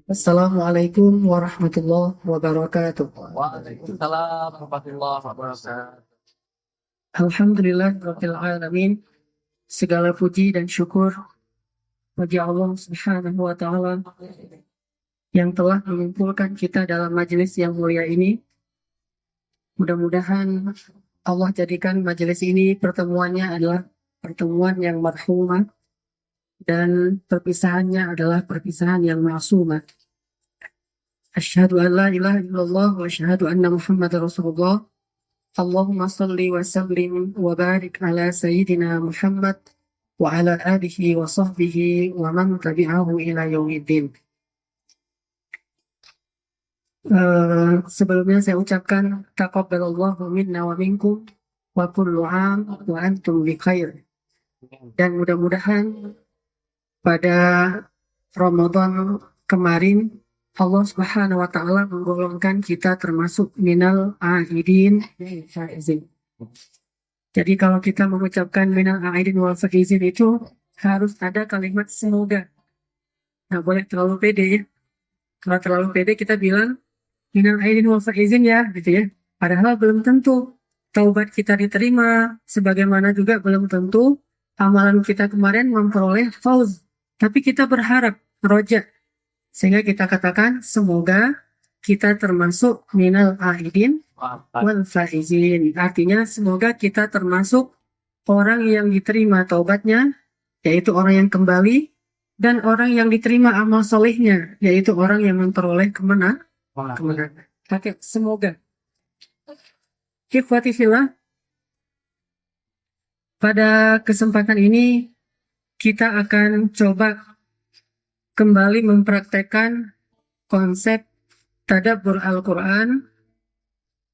Assalamualaikum warahmatullahi wabarakatuh. Waalaikumsalam warahmatullahi wabarakatuh. Alhamdulillah alamin. Segala puji dan syukur bagi Allah Subhanahu wa taala yang telah mengumpulkan kita dalam majelis yang mulia ini. Mudah-mudahan Allah jadikan majelis ini pertemuannya adalah pertemuan yang marhumah dan perpisahannya adalah perpisahan yang ma'sumah. Asyhadu an la ilaha illallah wa asyhadu anna Muhammadar Rasulullah. Allahumma salli wa sallim wa barik ala sayyidina Muhammad wa ala alihi wa sahbihi wa man tabi'ahu ila yaumiddin. Sebelumnya saya ucapkan taqabbalallahu minna wa minkum wa kullu 'am wa antum bi khair. Dan mudah-mudahan pada Ramadan kemarin Allah Subhanahu wa taala menggolongkan kita termasuk minal aidin faizin. Jadi kalau kita mengucapkan minal aidin wal faizin itu harus ada kalimat semoga. Nggak boleh terlalu pede ya. Kalau terlalu pede kita bilang minal aidin wal faizin ya gitu ya. Padahal belum tentu taubat kita diterima, sebagaimana juga belum tentu amalan kita kemarin memperoleh fauz. Tapi kita berharap roja, sehingga kita katakan semoga kita termasuk minal aidin wal faizin. Artinya semoga kita termasuk orang yang diterima taubatnya, yaitu orang yang kembali, dan orang yang diterima amal solehnya, yaitu orang yang memperoleh kemenangan. Oke, semoga. Ikhwati fillah, pada kesempatan ini kita akan coba kembali mempraktekkan konsep tadabbur Al-Quran,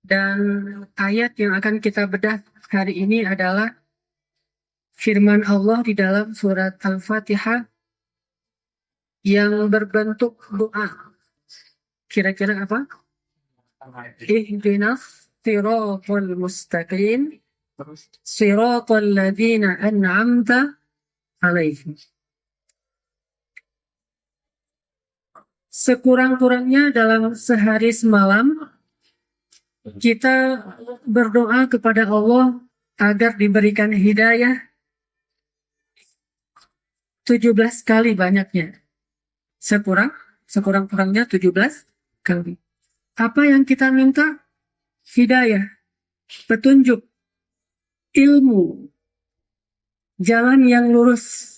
dan ayat yang akan kita bedah hari ini adalah firman Allah di dalam surat Al-Fatihah yang berbentuk doa. Kira-kira apa? Ihdinas siratal mustaqim siratal ladzina an'amta alaihim. Sekurang-kurangnya dalam sehari semalam kita berdoa kepada Allah agar diberikan hidayah 17 kali banyaknya. Sekurang-kurangnya 17 kali. Apa yang kita minta? Hidayah, petunjuk, ilmu, jalan yang lurus.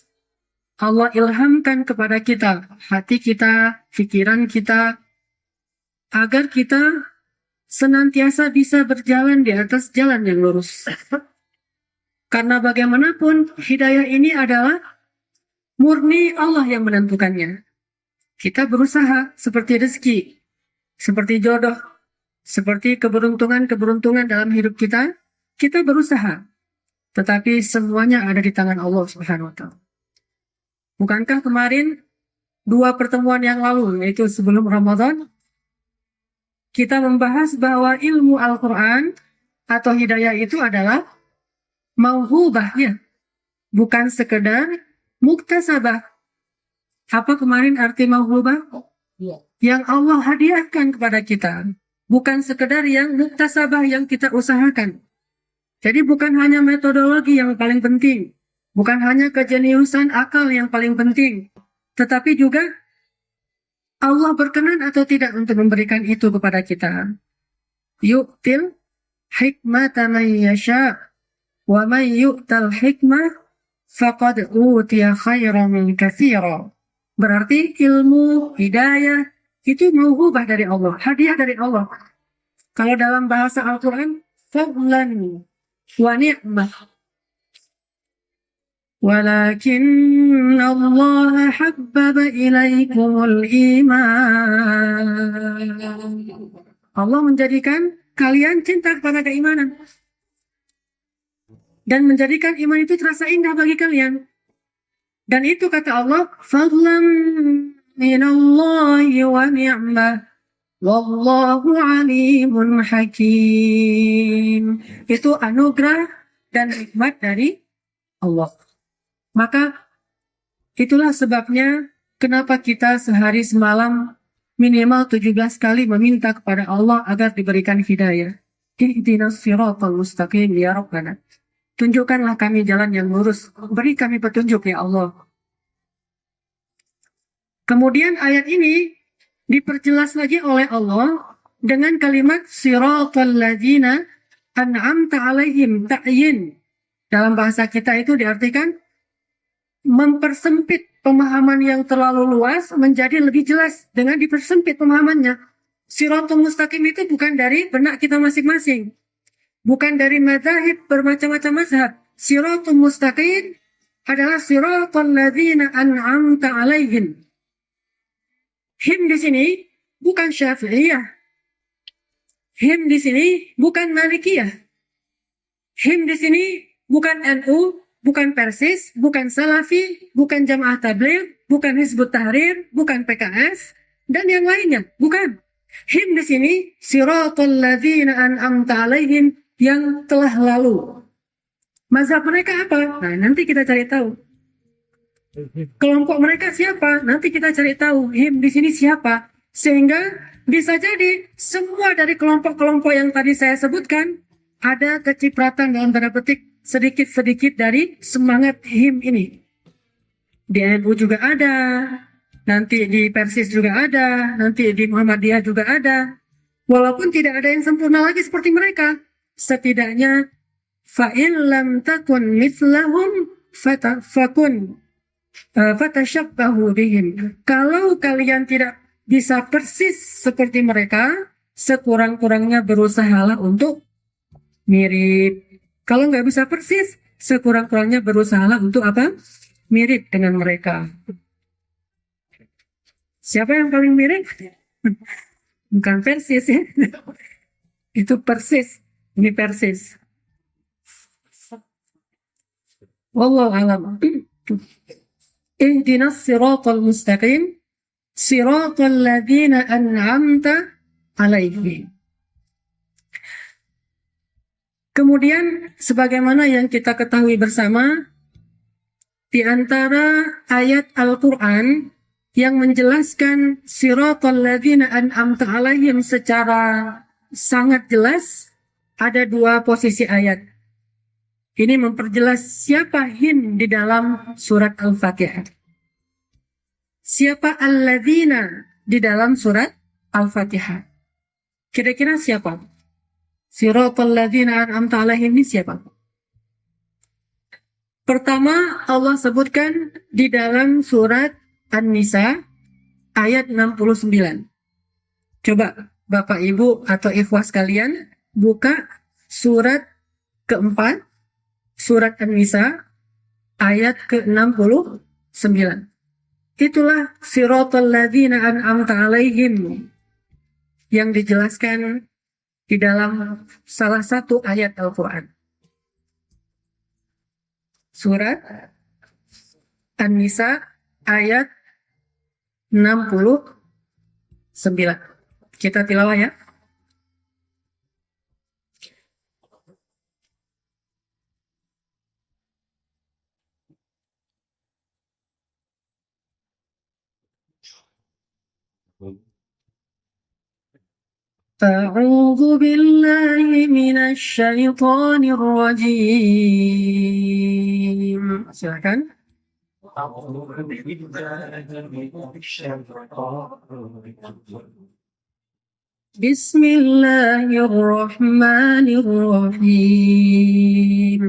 Allah ilhamkan kepada kita, hati kita, pikiran kita, agar kita senantiasa bisa berjalan di atas jalan yang lurus. Karena bagaimanapun hidayah ini adalah murni Allah yang menentukannya. Kita berusaha seperti rezeki, seperti jodoh, seperti keberuntungan dalam hidup kita, kita berusaha. Tetapi semuanya ada di tangan Allah Subhanahu wa taala. Bukankah kemarin 2 pertemuan yang lalu, yaitu sebelum Ramadan, kita membahas bahwa ilmu Al-Quran atau hidayah itu adalah mauhubah ya, bukan sekedar muktasabah. Apa kemarin arti mauhubah? Yang Allah hadiahkan kepada kita, bukan sekedar yang muktasabah yang kita usahakan. Jadi bukan hanya metodologi yang paling penting, bukan hanya kejeniusan akal yang paling penting, tetapi juga Allah berkenan atau tidak untuk memberikan itu kepada kita. Yu'til hikmata man yasha wa man yu'tal hikmah faqad utiya khairan katsira. Berarti ilmu, hidayah itu mauhubah dari Allah, hadiah dari Allah. Kalau dalam bahasa Al-Quran, fadlan wa ni'mah. Walakin Allah habbaba ilaikumul iman. Allah menjadikan kalian cinta kepada keimanan. Dan menjadikan iman itu terasa indah bagi kalian. Dan itu kata Allah, fadlan minallahi wa ni'mah. Wallahu alimun hakim. Itu anugerah dan nikmat dari Allah. Maka itulah sebabnya kenapa kita sehari semalam minimal 17 kali meminta kepada Allah agar diberikan hidayah. Ihdinas siratal mustaqim ya Rabbana. Tunjukkanlah kami jalan yang lurus. Beri kami petunjuk ya Allah. Kemudian ayat ini diperjelas lagi oleh Allah dengan kalimat siratal ladzina an'amta alaihim, ta'yin. Dalam bahasa kita itu diartikan mempersempit pemahaman yang terlalu luas menjadi lebih jelas dengan dipersempit pemahamannya. Siratul mustaqim itu bukan dari benak kita masing-masing. Bukan dari mazhab bermacam-macam mazhab. Siratul mustaqim adalah siratul ladzina an'amta alaihim. Him di sini bukan Syafi'iyah. Him di sini bukan Malikiyah. Him di sini bukan NU, bukan Persis, bukan Salafi, bukan Jamaah Tabligh, bukan Hizbut Tahrir, bukan PKS, dan yang lainnya. Bukan. Him di sini siratul ladzina an'amta alaihim, yang telah lalu. Mazhab mereka apa? Nah, nanti kita cari tahu. Kelompok mereka siapa? Nanti kita cari tahu. Him di sini siapa? Sehingga bisa jadi semua dari kelompok-kelompok yang tadi saya sebutkan ada kecipratan dalam tanda petik sedikit-sedikit dari semangat him ini. Di NU juga ada, nanti di Persis juga ada, nanti di Muhammadiyah juga ada. Walaupun tidak ada yang sempurna lagi seperti mereka, setidaknya fa'in lam takun mithlahum fakun fatashabbahu bihim. Kalau kalian tidak bisa persis seperti mereka, sekurang-kurangnya berusahalah untuk mirip. Kalau nggak bisa persis, sekurang-kurangnya berusahalah untuk apa? Mirip dengan mereka. Siapa yang paling mirip? Bukan persis ya. Itu persis. Ini persis. Wallahu a'lam. Ihdinas siratal mustaqim siratal ladzina an'amta alaihim. Kemudian sebagaimana yang kita ketahui bersama, di antara ayat Al-Qur'an yang menjelaskan siratal ladzina an'amta alaihim secara sangat jelas, ada dua posisi ayat. Ini memperjelas siapa him di dalam surat Al-Fatihah. Siapa alladzina di dalam surat Al-Fatihah. Kira-kira siapa? Siratal ladzina an'amta alaihim ini siapa? Pertama, Allah sebutkan di dalam surat An-Nisa ayat 69. Coba Bapak Ibu atau ikhwah sekalian buka surat keempat, surat An-Nisa ayat ke-69. Itulah siratal ladzina an'amta alaihim yang dijelaskan di dalam salah satu ayat Al-Quran. Surat An-Nisa ayat 69. Kita tilawah ya. أعوذ بالله من الشيطان الرجيم. Silakan. بسم الله الرحمن الرحيم.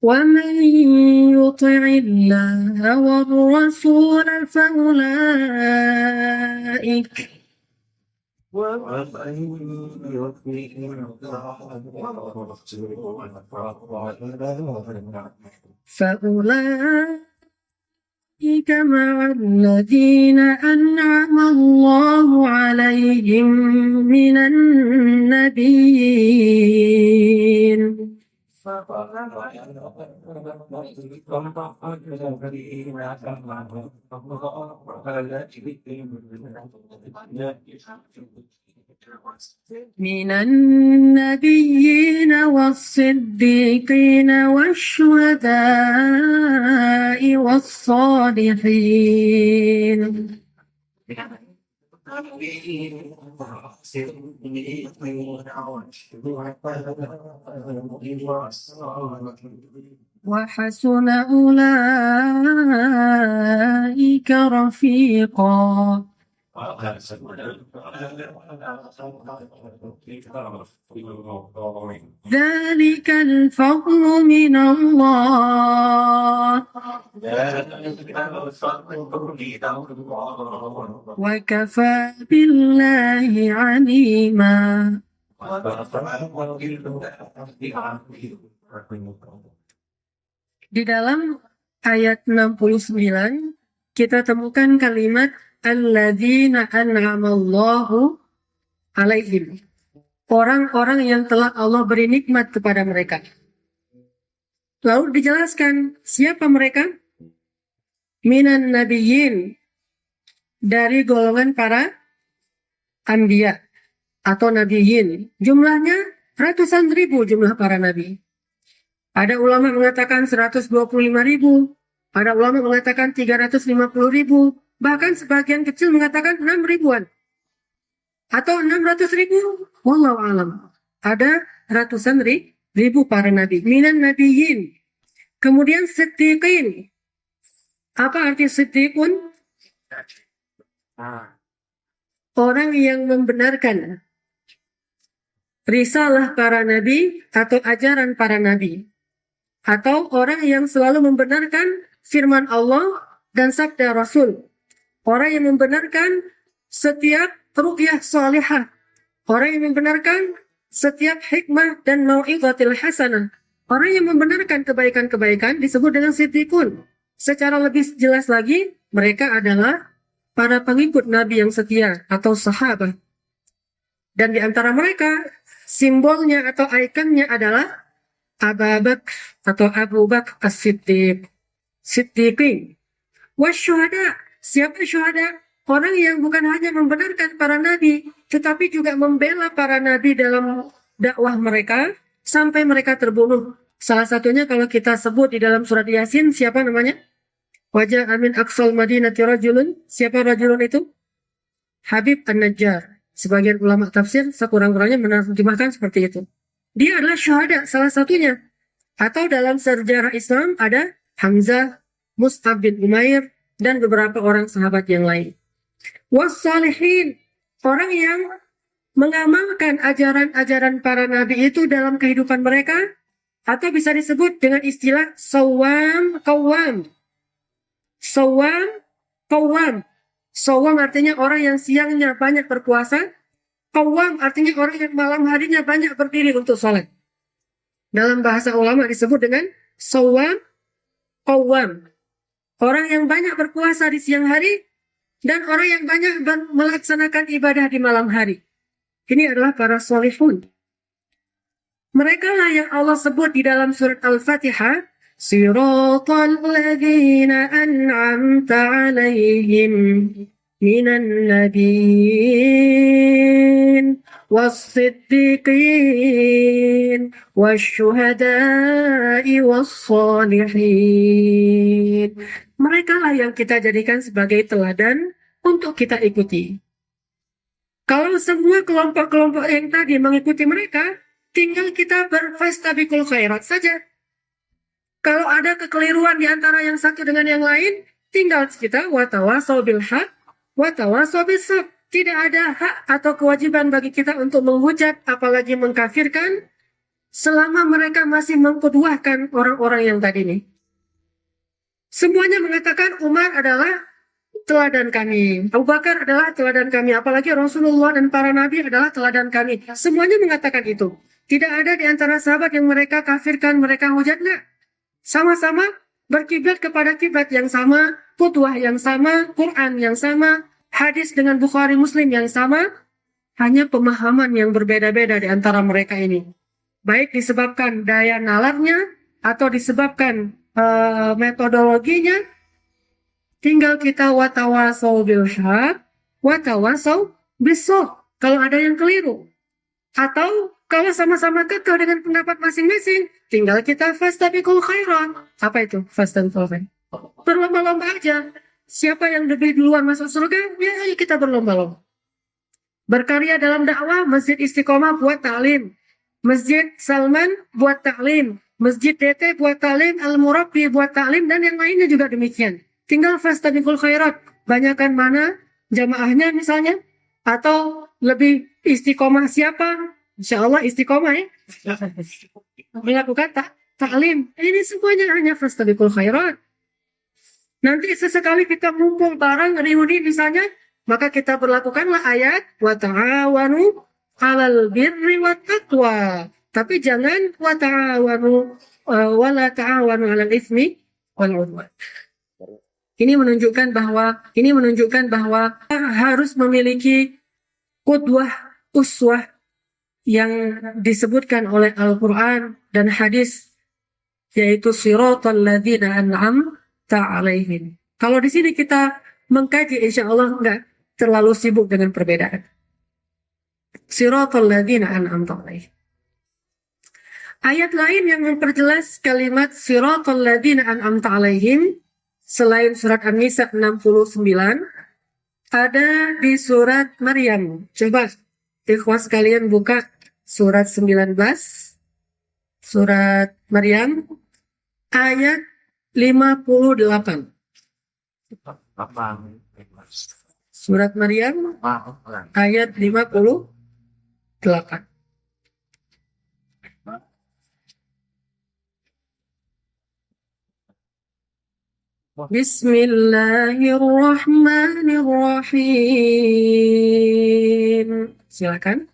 ومن يطع الله والرسول فأولئك مع الذين أنعم الله عليهم من النبيين Minan nabiyyin was-siddiqin wasyuhada'i was-salihin. وحسن أولئك رفيقا. ذلك الفضل من الله وكفى بالله عليما. Di dalam ayat 69 kita temukan kalimat alladzina an'amallahu alaihim. Orang-orang yang telah Allah beri nikmat kepada mereka. Lalu dijelaskan siapa mereka? Minan nabiyyin, dari golongan para anbiya atau nabiyyin. Jumlahnya ratusan ribu jumlah para nabi. Ada ulama mengatakan 125 ribu, ada ulama mengatakan 350 ribu, bahkan sebagian kecil mengatakan 6 ribuan. Atau 600 ribu, wallahu alam. Ada ratusan ribu para nabi. Minan nabiyyin. Kemudian siddiqin. Apa arti siddiqun? Orang yang membenarkan risalah para nabi atau ajaran para nabi. Atau orang yang selalu membenarkan firman Allah dan sabda Rasul. Orang yang membenarkan setiap ruqyah salihah. Orang yang membenarkan setiap hikmah dan mau'izatil hasanah. Orang yang membenarkan kebaikan-kebaikan disebut dengan siddiqun. Secara lebih jelas lagi, mereka adalah para pengikut Nabi yang setia atau sahabat. Dan di antara mereka, simbolnya atau ikonnya adalah Abu Bakar atau Abu Bakar as-Siddiq. Siddiqin. Wasyuhada. Siapa syuhada? Orang yang bukan hanya membenarkan para nabi, tetapi juga membela para nabi dalam dakwah mereka sampai mereka terbunuh. Salah satunya kalau kita sebut di dalam surat Yasin, siapa namanya? Wajah amin aqsal madinati rajulun. Siapa rajulun itu? Habib An-Najjar. Sebagian ulama tafsir sekurang-kurangnya menerjemahkan seperti itu. Dia adalah syuhada salah satunya. Atau dalam sejarah Islam ada Hamzah, Mus'ab bin Umair, dan beberapa orang sahabat yang lain. Was-salihin, orang yang mengamalkan ajaran-ajaran para nabi itu dalam kehidupan mereka, atau bisa disebut dengan istilah sawam qawwam. Sawam qawwam. Sawam artinya orang yang siangnya banyak berpuasa. Qawwam artinya orang yang malam harinya banyak berdiri untuk sholat. Dalam bahasa ulama disebut dengan sawam qawwam. Orang yang banyak berpuasa di siang hari dan orang yang banyak melaksanakan ibadah di malam hari. Ini adalah para sholihun. Mereka lah yang Allah sebut di dalam surat Al-Fatihah, Siratal ladzina an'amta 'alaihim minan nabiyyin was-siddiqin wasyuhada'i was-salihin. Mereka lah yang kita jadikan sebagai teladan untuk kita ikuti. Kalau semua kelompok-kelompok yang tadi mengikuti mereka, tinggal kita berfastabiqul khairat saja. Kalau ada kekeliruan di antara yang satu dengan yang lain, tinggal kita watawasau bil haq, watawasau bis sabr. Tidak ada hak atau kewajiban bagi kita untuk menghujat, apalagi mengkafirkan, selama mereka masih mengkuduahkan orang-orang yang tadi ini. Semuanya mengatakan Umar adalah teladan kami, Abu Bakar adalah teladan kami, apalagi Rasulullah dan para nabi adalah teladan kami. Semuanya mengatakan itu. Tidak ada di antara sahabat yang mereka kafirkan, mereka hujat, enggak. Sama-sama berkiblat kepada kiblat yang sama, qudwah yang sama, Quran yang sama, hadis dengan Bukhari Muslim yang sama, hanya pemahaman yang berbeda-beda di antara mereka ini. Baik disebabkan daya nalarnya atau disebabkan metodologinya, tinggal kita watawasau bil haq, watawasau bis sabr. kalau ada yang keliru. Atau kalau sama-sama kekeh dengan pendapat masing-masing, tinggal kita fastabiqul khairat. Apa itu fastabiqul khairat? Berlomba-lomba aja. Siapa yang lebih duluan masuk surga, ya ayo kita berlomba-lomba. Berkarya dalam dakwah, Masjid Istiqomah buat ta'lim. Masjid Salman buat ta'lim. Masjid DT buat ta'lim, Al-Murabbi buat ta'lim, dan yang lainnya juga demikian. Tinggal fastabiqul khairat. Banyakan mana jamaahnya misalnya, atau lebih istiqomah siapa? Insya Allah istiqomah ya. Melakukan ta'lim. Ini semuanya hanya fastabiqul khairat. Nanti sesekali kita ngumpul bareng reuni misalnya, maka kita berlakukanlah ayat wa ta'awanu 'alal birri wat taqwa. Tapi jangan wa ta'awanu wa la ta'awanu 'alal itsmi wal 'udwan. Ini menunjukkan bahwa harus memiliki qudwah, uswah yang disebutkan oleh Al-Quran dan hadis, yaitu siratal ladzina an'amta 'alaihim. Kalau di sini kita mengkaji, insya Allah enggak terlalu sibuk dengan perbedaan. Siratal ladzina an'amta 'alaihim. Ayat lain yang memperjelas kalimat siratal ladzina an'amta 'alaihim selain surat An-Nisa 69 ada di surat Maryam. Coba ikhwas kalian buka surat 19, surat Maryam ayat 58. Surat Maryam ayat 58. Bismillahirrahmanirrahim. Silakan.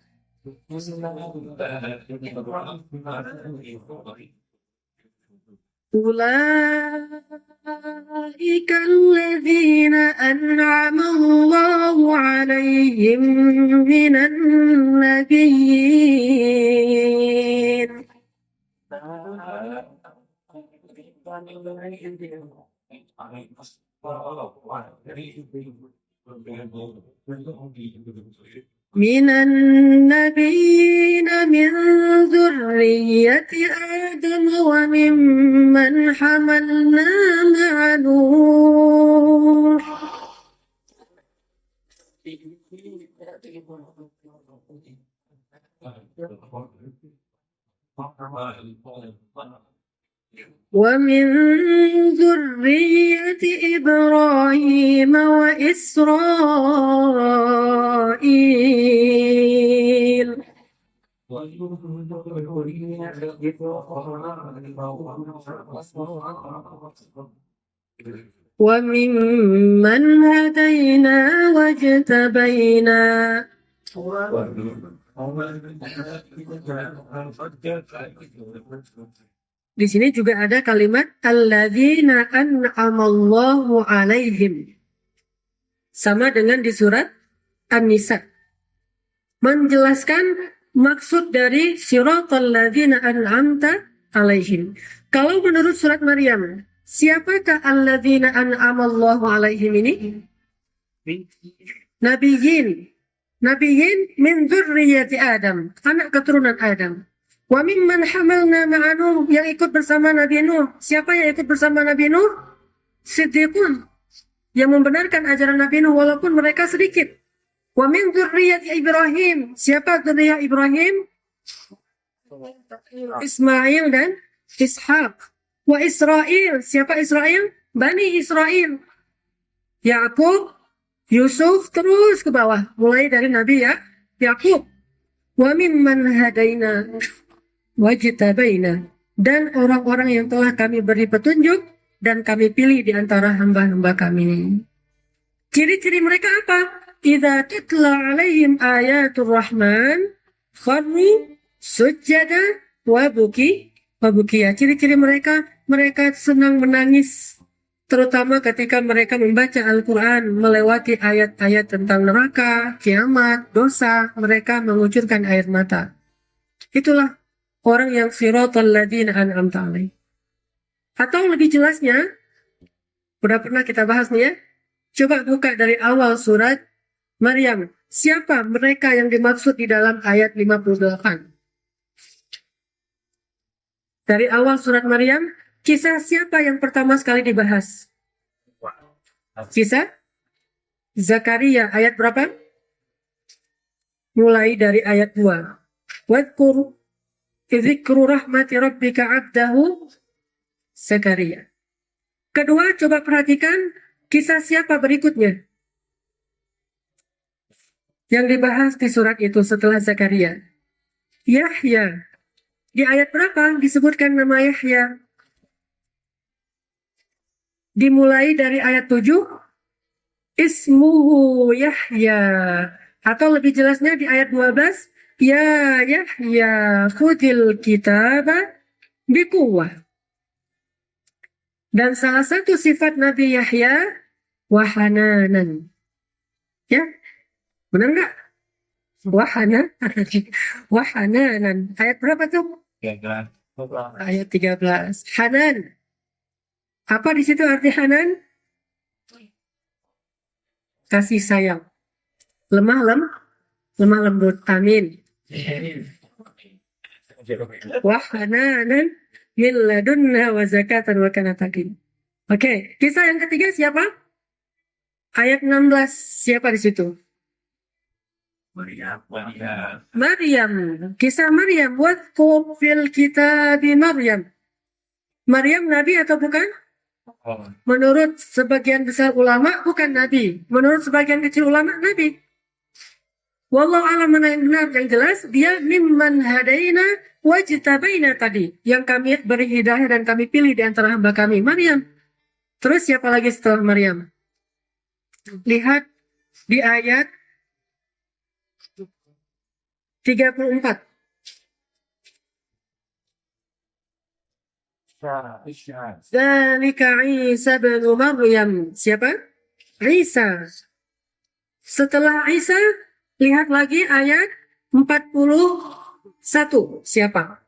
Ulaika alladzina an'ama Allahu 'alaihim minan nabiyyin. من النبيين من ذرية آدم وممن حملنا مع نوح ومن ذرية إبراهيم وإسرائيل وممن هدينا واجتبينا. Di sini juga ada kalimat alladzina an'amallahu 'alaihim. Sama dengan di surat An-Nisa. Menjelaskan maksud dari siratal ladzina an'amta 'alaihim. Kalau menurut surat Maryam, siapakah alladzina an'amallahu 'alaihim ini? Nabiyyin. Nabiyyin min dzurriyyati Adam, anak keturunan Adam. Wa mimman hamalna ma'a Nuh, yang ikut bersama Nabi Nuh. Siapa yang ikut bersama Nabi Nuh? Siddiqun, yang membenarkan ajaran Nabi Nuh walaupun mereka sedikit. Wa min dzurriyyati Ibrahim. Siapa dzurriyyah Ibrahim? Ismail dan Ishaq. Wa Israel. Siapa Israel? Bani Israel. Yakub, Yusuf, terus ke bawah. Mulai dari Nabi Yakub. Wa mimman hadaina wajtabaina, dan orang-orang yang telah kami beri petunjuk dan kami pilih di antara hamba-hamba kami. Ciri-ciri mereka apa? Idza tutla alaihim ayatul rahman kharru sujada wa bukiya. Ciri-ciri mereka senang menangis, terutama ketika mereka membaca Al-Quran, melewati ayat-ayat tentang neraka, kiamat, dosa, mereka mengucurkan air mata. Itulah orang yang siratal ladzina an'amta 'alaihim. Atau lebih jelasnya, udah pernah kita bahas nih ya. Coba buka dari awal surat Maryam. Siapa mereka yang dimaksud di dalam ayat 58? Dari awal surat Maryam, kisah siapa yang pertama sekali dibahas? Kisah Zakaria. Ayat berapa? Mulai dari ayat 2. Wadkur dzikru rahmati rabbika abdahu Zakaria. Kedua, coba perhatikan kisah siapa berikutnya yang dibahas di surat itu setelah Zakaria. Yahya. Di ayat berapa disebutkan nama Yahya? Dimulai dari ayat 7. Ismuhu Yahya. Atau lebih jelasnya di ayat 12. Ya Yahya khudil kitaba biquwwah. Dan salah satu sifat Nabi Yahya wahananan. Ya, benar nggak? Wahananan. Ayat berapa tuh? Ayat 13. Hanan. Apa di situ arti hanan? Kasih sayang. Lemah lembut. Amin. Wahananan min ladunna wa zakatan wa kana taqiyya. Oke, kisah yang ketiga siapa? Ayat 16. Siapa di situ? Maryam. Kisah Maryam. Wadkur fil kitabi Maryam. Maryam nabi atau bukan? Menurut sebagian besar ulama bukan nabi. Menurut sebagian kecil ulama nabi. Wallahu a'lam mana yang benar. Yang jelas dia mimman hadaina wajtabaina tadi. Yang kami beri hidayah dan kami pilih di antara hamba kami. Maryam. Terus siapa lagi setelah Maryam? Lihat di ayat 34. Dzalika Isa bin Maryam. Siapa? Isa. Setelah Isa, lihat lagi ayat 41. Siapa?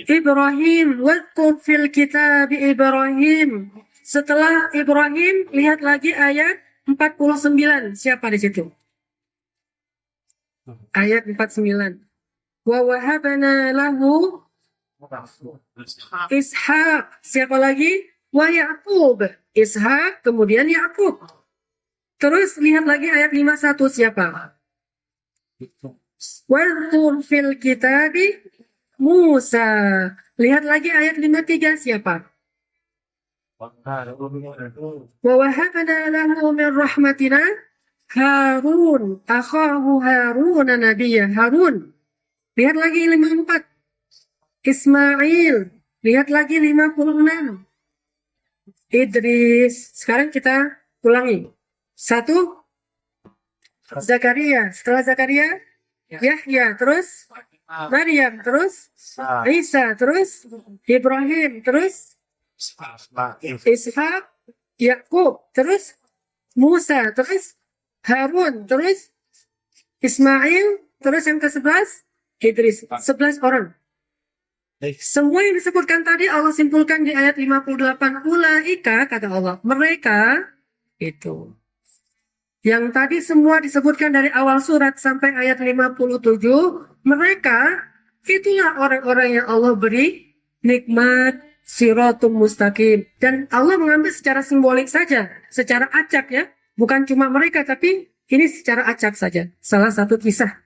Ibrahim. Wadkur fil kitab Ibrahim. Setelah Ibrahim, lihat lagi ayat 49. Siapa di situ? Ayat 49. Wa wahabna lahu Ishak. Siapa lagi? Wa Ya'qub. Ishak, kemudian Ya'qub. Terus lihat lagi ayat 51. Siapa? Wadkur fil kitabi Musa. Lihat lagi ayat 53. Siapa? Wa wahabna lahu min rahmatina Harun. Akhahu Harun nabiyya. Harun. Lihat lagi 54. Ismail. Lihat lagi 56. Idris. Sekarang kita ulangi. 1. Zakaria. Setelah Zakaria, Yahya. Terus Maryam. Terus Isa. Terus Ibrahim. Terus Ishak. Yakub. Terus Musa. Terus Harun. Terus Ismail. Terus yang ke-11 Idris. 11 orang. Semua yang disebutkan tadi Allah simpulkan di ayat 58. Ulaika, kata Allah, mereka itu. Yang tadi semua disebutkan dari awal surat sampai ayat 57. Mereka itulah orang-orang yang Allah beri nikmat siratum mustaqim. Dan Allah mengambil secara simbolik saja, secara acak ya. Bukan cuma mereka, tapi ini secara acak saja. Salah satu kisah.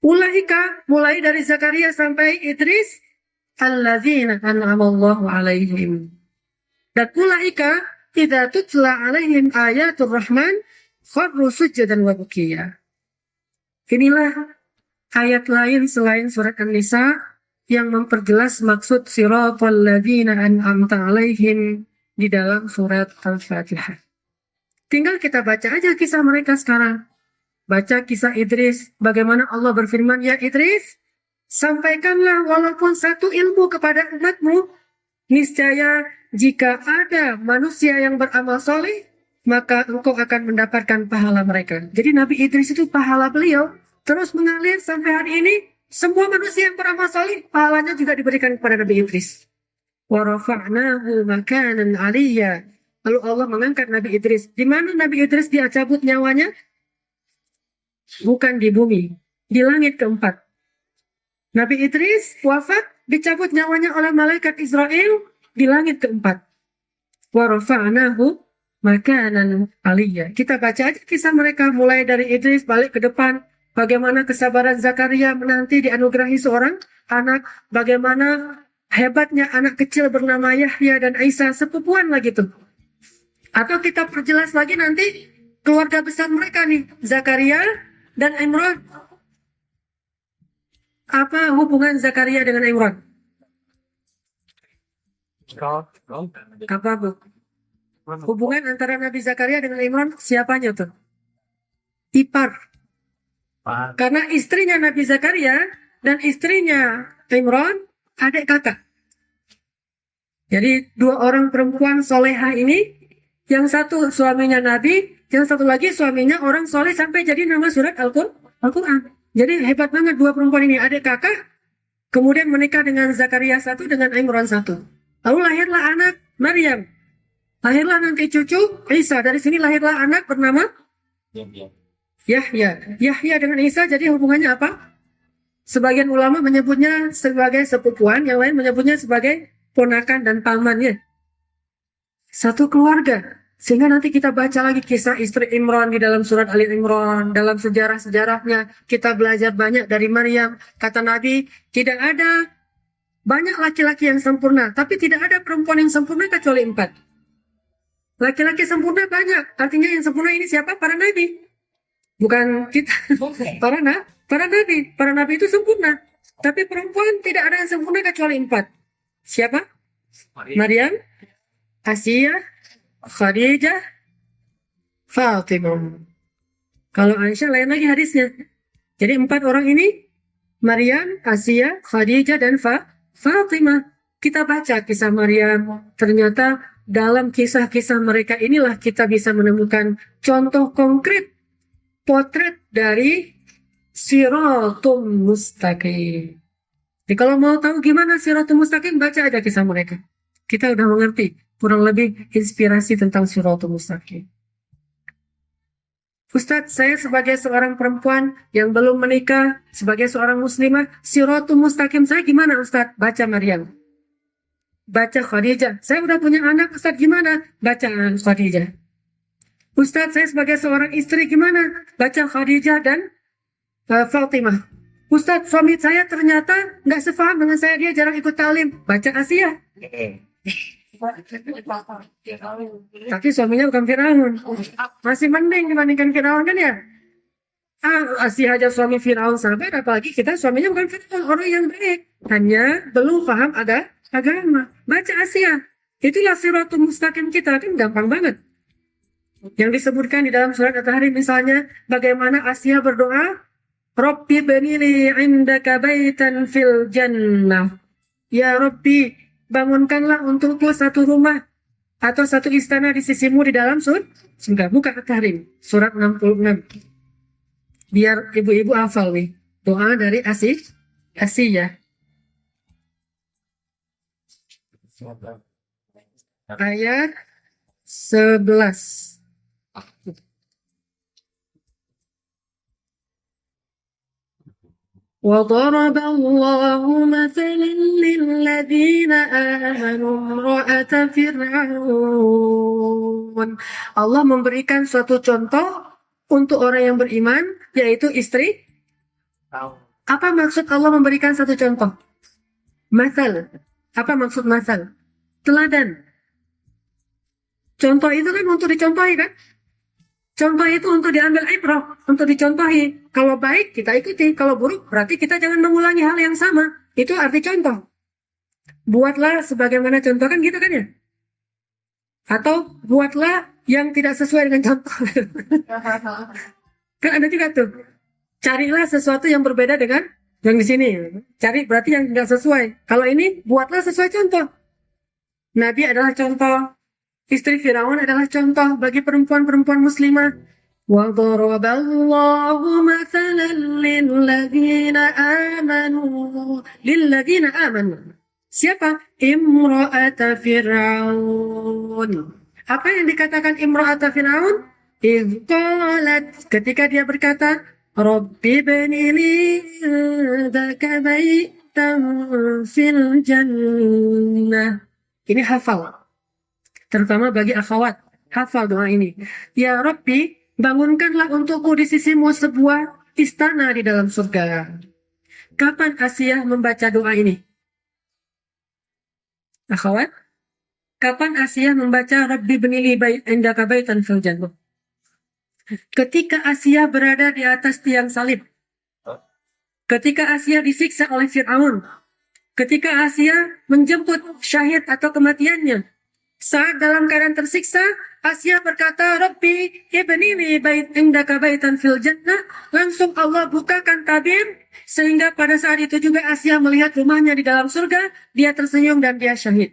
Ulaika, mulai dari Zakaria sampai Idris, alladzina an'amallahu alaihim. Dan ulaika idza tutla alaihim ayatul rahman kharru sujadan wa bukiya. Inilah ayat lain selain surat An-Nisa yang memperjelas maksud siratal ladzina an'amta alaihim di dalam surat Al-Fatihah. Tinggal kita baca aja kisah mereka sekarang. Baca kisah Idris, bagaimana Allah berfirman, ya Idris, sampaikanlah walaupun satu ilmu kepada umatmu. Niscaya jika ada manusia yang beramal soleh, maka engkau akan mendapatkan pahala mereka. Jadi Nabi Idris itu pahala beliau terus mengalir sampai hari ini. Semua manusia yang beramal soleh, pahalanya juga diberikan kepada Nabi Idris. Wa rafa'nahu makanan aliyya. Lalu Allah mengangkat Nabi Idris. Di mana Nabi Idris dia cabut nyawanya? Bukan di bumi, di langit keempat. Nabi Idris wafat, dicabut nyawanya oleh malaikat Israel di langit keempat. Wa rafa'nahu makanan aliyya. Kita baca aja kisah mereka mulai dari Idris balik ke depan. Bagaimana kesabaran Zakaria menanti dianugerahi seorang anak. Bagaimana hebatnya anak kecil bernama Yahya dan Isa, sepupuan lagi tuh. Atau kita perjelas lagi nanti keluarga besar mereka nih, Zakaria dan Imran. Apa hubungan Zakaria dengan Imran? Apa bu? Hubungan antara Nabi Zakaria dengan Imran siapanya tuh? Ipar. Karena istrinya Nabi Zakaria dan istrinya Imran adik kakak. Jadi dua orang perempuan soleha ini, yang satu suaminya Nabi, yang satu lagi suaminya orang soleh sampai jadi nama surat Al-Quran. Jadi hebat banget dua perempuan ini, adik kakak, kemudian menikah dengan Zakaria satu, dengan Imran satu. Lalu lahirlah anak Maryam. Lahirlah nanti cucu Isa. Dari sini lahirlah anak bernama Yahya. Yahya dengan Isa jadi hubungannya apa? Sebagian ulama menyebutnya sebagai sepupuan, yang lain menyebutnya sebagai ponakan dan pamannya. Satu keluarga. Sehingga nanti kita baca lagi kisah istri Imran di dalam surat Ali Imran. Dalam sejarah-sejarahnya kita belajar banyak dari Maryam. Kata Nabi, tidak ada banyak laki-laki yang sempurna, tapi tidak ada perempuan yang sempurna kecuali 4. Laki-laki sempurna banyak. Artinya yang sempurna ini siapa? Para nabi. Bukan kita. Para nabi. Para nabi itu sempurna. Tapi perempuan tidak ada yang sempurna kecuali 4. Siapa? Maryam, Asia, Khadijah, Fatimah. Kalau Aisyah lain lagi hadisnya. Jadi 4 orang ini, Maryam, Asia, Khadijah, dan Fatimah. Kita baca kisah Maryam. Ternyata dalam kisah-kisah mereka inilah kita bisa menemukan contoh konkret potret dari Siratul Mustaqim. Jadi kalau mau tahu gimana Siratul Mustaqim, baca aja kisah mereka. Kita udah mengerti kurang lebih inspirasi tentang Siratul Mustaqim. Ustadz, saya sebagai seorang perempuan yang belum menikah, sebagai seorang muslimah, Siratul Mustaqim saya gimana Ustadz? Baca Maryam. Baca Khadijah. Saya udah punya anak, Ustadz gimana? Baca Khadijah. Ustadz, saya sebagai seorang istri gimana? Baca Khadijah dan Fatimah. Ustadz, suami saya ternyata nggak sefaham dengan saya, dia jarang ikut talim. Baca Asia. Tapi suaminya bukan Firaun. Masih mending dibandingkan Firaun kan ya? Asia aja suami Firaun sabar, apalagi kita suaminya bukan Firaun, orang yang baik. Hanya belum paham agama. Baca Asia. Itulah Siratul Mustaqim kita, kan gampang banget. Yang disebutkan di dalam surat At-Tahrim misalnya, bagaimana Asia berdoa, Rabbi banili indaka baitan fil jannah. Ya Rabbi, bangunkanlah untukku satu rumah atau satu istana di sisimu di dalam surga. Buka At-Tahrim, surat 66. Biar ibu-ibu hafal nih. Doa dari Asia. Ayat 11. وضرب الله مثلا للذين آمنوا امرأة فرعون. Allah memberikan suatu contoh untuk orang yang beriman, yaitu istri. Apa maksud Allah memberikan satu contoh? Masal. Apa maksud masal? Teladan. Contoh itu kan untuk dicontohi kan? Contoh itu untuk diambil ibrah, untuk dicontohi. Kalau baik kita ikuti, kalau buruk berarti kita jangan mengulangi hal yang sama. Itu arti contoh. Buatlah sebagaimana contoh kan gitu kan ya? Atau buatlah yang tidak sesuai dengan contoh. Kan ada juga tuh. Carilah sesuatu yang berbeda dengan yang di sini. Cari berarti yang tidak sesuai. Kalau ini buatlah sesuai contoh. Nabi adalah contoh. Istri Firaun adalah contoh bagi perempuan-perempuan muslimah. وَضَرَبَ اللَّهُ مَثَلًا لِلَّذِينَ آمَنُوا. Siapa? Imra'ata Fir'aun. Apa yang dikatakan imra'ata Fir'aun? Idh qalat, ketika dia berkata, Rabbi benili indaka baitan fil jannah. Ini hafal, terutama bagi akhwat. Hafal doa ini. Ya Rabbi, bangunkanlah untukku di sisimu sebuah istana di dalam surga. Kapan Asiyah membaca doa ini? Akhwat, kapan Asiyah membaca Rabbi benili indaka baitan fil jannah? Ketika Asiyah berada di atas tiang salib. Ketika Asiyah disiksa oleh Fir'aun. Ketika Asiyah menjemput syahid atau kematiannya. Saat dalam keadaan tersiksa, Asiyah berkata, Rabbi ibnili indaka baitan fil jannah. Langsung Allah bukakan tabir, sehingga pada saat itu juga Asiyah melihat rumahnya di dalam surga, dia tersenyum dan dia syahid.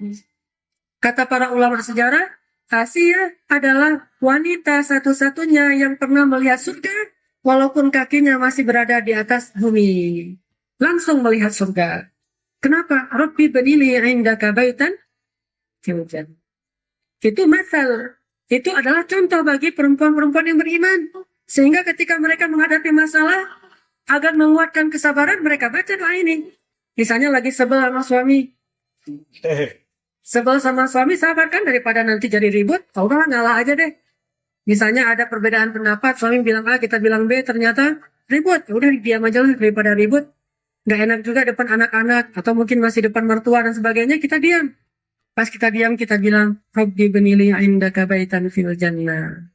Kata para ulama sejarah, Asiyah adalah wanita satu-satunya yang pernah melihat surga, walaupun kakinya masih berada di atas bumi. Langsung melihat surga. Kenapa? Rabbi benili indaka baitan fil jannah. Itu masal. Itu adalah contoh bagi perempuan-perempuan yang beriman. Sehingga ketika mereka menghadapi masalah, agar menguatkan kesabaran, mereka baca doa ini. Misalnya lagi sebel sama suami. Sebel sama suami, sabar kan, daripada nanti jadi ribut, Allah ngalah aja deh. Misalnya ada perbedaan pendapat, suami bilang A, kita bilang B, ternyata ribut. Ya udah diam aja lah daripada ribut. Gak enak juga depan anak-anak, atau mungkin masih depan mertua dan sebagainya, kita diam. Pas kita diam, kita bilang, Rabbi benili indaka baitan fil jannah.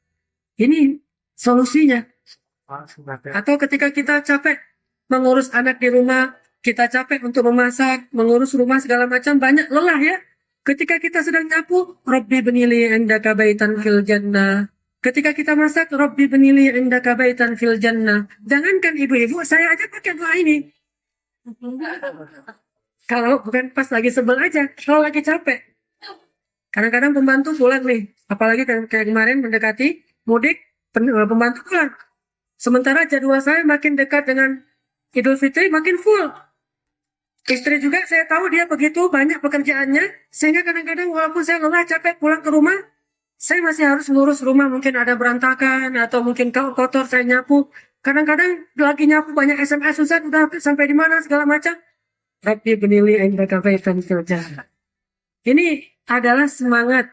Ini solusinya. Atau ketika kita capek mengurus anak di rumah, kita capek untuk memasak, mengurus rumah segala macam, banyak lelah ya. Ketika kita sedang nyapu, Rabbi benili indaka baitan fil jannah. Ketika kita masak, Rabbi benili indaka baitan fil jannah. Jangankan ibu-ibu, saya aja pakai doa ini. Kalau bukan pas lagi sebel aja, kalau lagi capek. Kadang-kadang pembantu pulang nih, apalagi kayak kemarin mendekati mudik, pembantu pulang. Sementara jadwal saya makin dekat dengan Idul Fitri, makin full. Istri juga saya tahu dia begitu banyak pekerjaannya, sehingga kadang-kadang walaupun saya lelah capek pulang ke rumah, saya masih harus ngurus rumah, mungkin ada berantakan, atau mungkin kotor, saya nyapu. Kadang-kadang lagi nyapu banyak SMS, Ustaz, udah sampai di mana, segala macam. Rabbi benili indaka baitan fil jannah. Ini adalah semangat.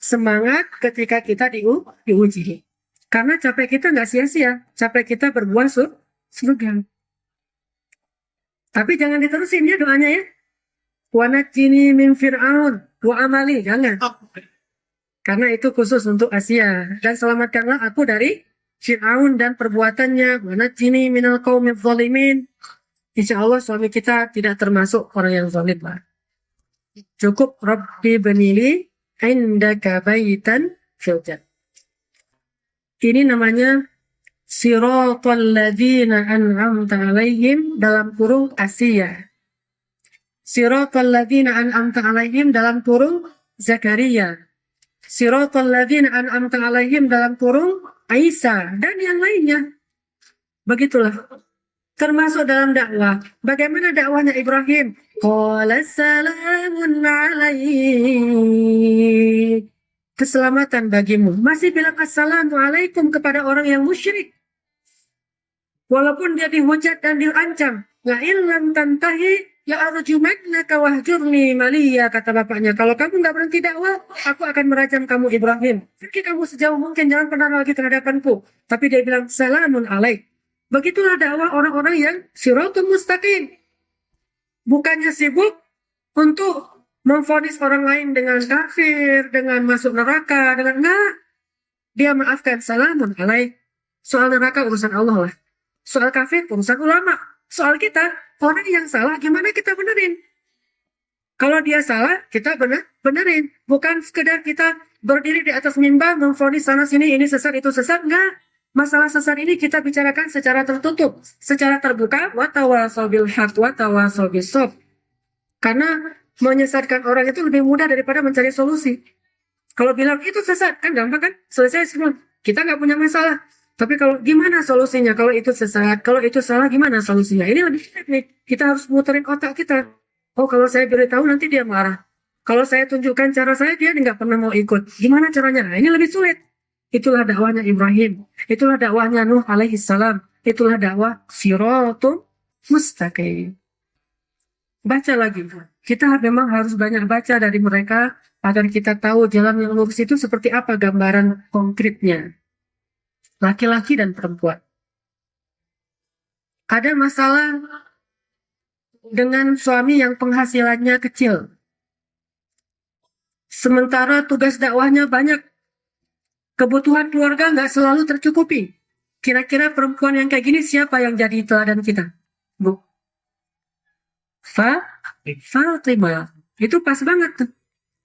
Semangat ketika kita diuji. Karena capek kita nggak sia-sia. Capek kita berbuah surga. Tapi jangan diterusin ya doanya ya. Wa najjini min fir'aun wa amali. Jangan. Karena itu khusus untuk Asia. Dan selamatkanlah aku dari Fir'aun dan perbuatannya. Wa najjini minal qaumidz zalimin. Insya Allah suami kita tidak termasuk orang yang zalim lah. Cukup Rabbi benili indaka baitan fil jannah. Ini namanya siratal ladzina an'amta alaihim dalam kurung Asia. Siratal ladzina an'amta alaihim dalam kurung Zakaria. Siratal ladzina an'amta alaihim dalam kurung Aisyah dan yang lainnya. Begitulah. Termasuk dalam dakwah. Bagaimana dakwahnya Ibrahim? Qala salamun alaik. Keselamatan bagimu. Masih bilang assalamualaikum kepada orang yang musyrik. Walaupun dia dihujat dan diancam. La illam tantahi la arjumannaka wahjurni maliya, kata bapaknya. Kalau kamu nggak berhenti dakwah, aku akan merajam kamu Ibrahim. Pergi kamu sejauh mungkin, jangan pernah lagi terhadapanku. Tapi dia bilang salamun alaik. Begitulah dakwah orang-orang yang siratul mustaqim. Bukannya sibuk untuk memvonis orang lain dengan kafir, dengan masuk neraka, dengan enggak. Dia maafkan, salamun alaik. Soal neraka urusan Allah lah. Soal kafir urusan ulama. Soal kita, orang yang salah gimana kita benerin. Kalau dia salah, kita benerin. Bukan sekedar kita berdiri di atas mimbar, memvonis sana sini, ini sesat, itu sesat, enggak. Masalah sesat ini kita bicarakan secara tertutup, secara terbuka, watawasau bil haq, watawasau bis sabr. Karena menyesatkan orang itu lebih mudah daripada mencari solusi. Kalau bilang itu sesat, kan gampang kan? Selesai semua. Kita nggak punya masalah. Tapi kalau gimana solusinya? Kalau itu sesat, kalau itu salah, gimana solusinya? Ini lebih teknik. Kita harus muterin otak kita. Oh, kalau saya beritahu nanti dia marah. Kalau saya tunjukkan cara saya, dia nggak pernah mau ikut. Gimana caranya? Nah, ini lebih sulit. Itulah dakwahnya Ibrahim. Itulah dakwahnya Nuh alaihi salam. Itulah dakwah Siratul Mustaqim. Baca lagi. Kita memang harus banyak baca dari mereka agar kita tahu jalan yang lurus itu seperti apa gambaran konkretnya. Laki-laki dan perempuan. Ada masalah dengan suami yang penghasilannya kecil. Sementara tugas dakwahnya banyak. Kebutuhan keluarga nggak selalu tercukupi. Kira-kira perempuan yang kayak gini siapa yang jadi teladan kita? Bu. Fatimah. Itu pas banget tuh.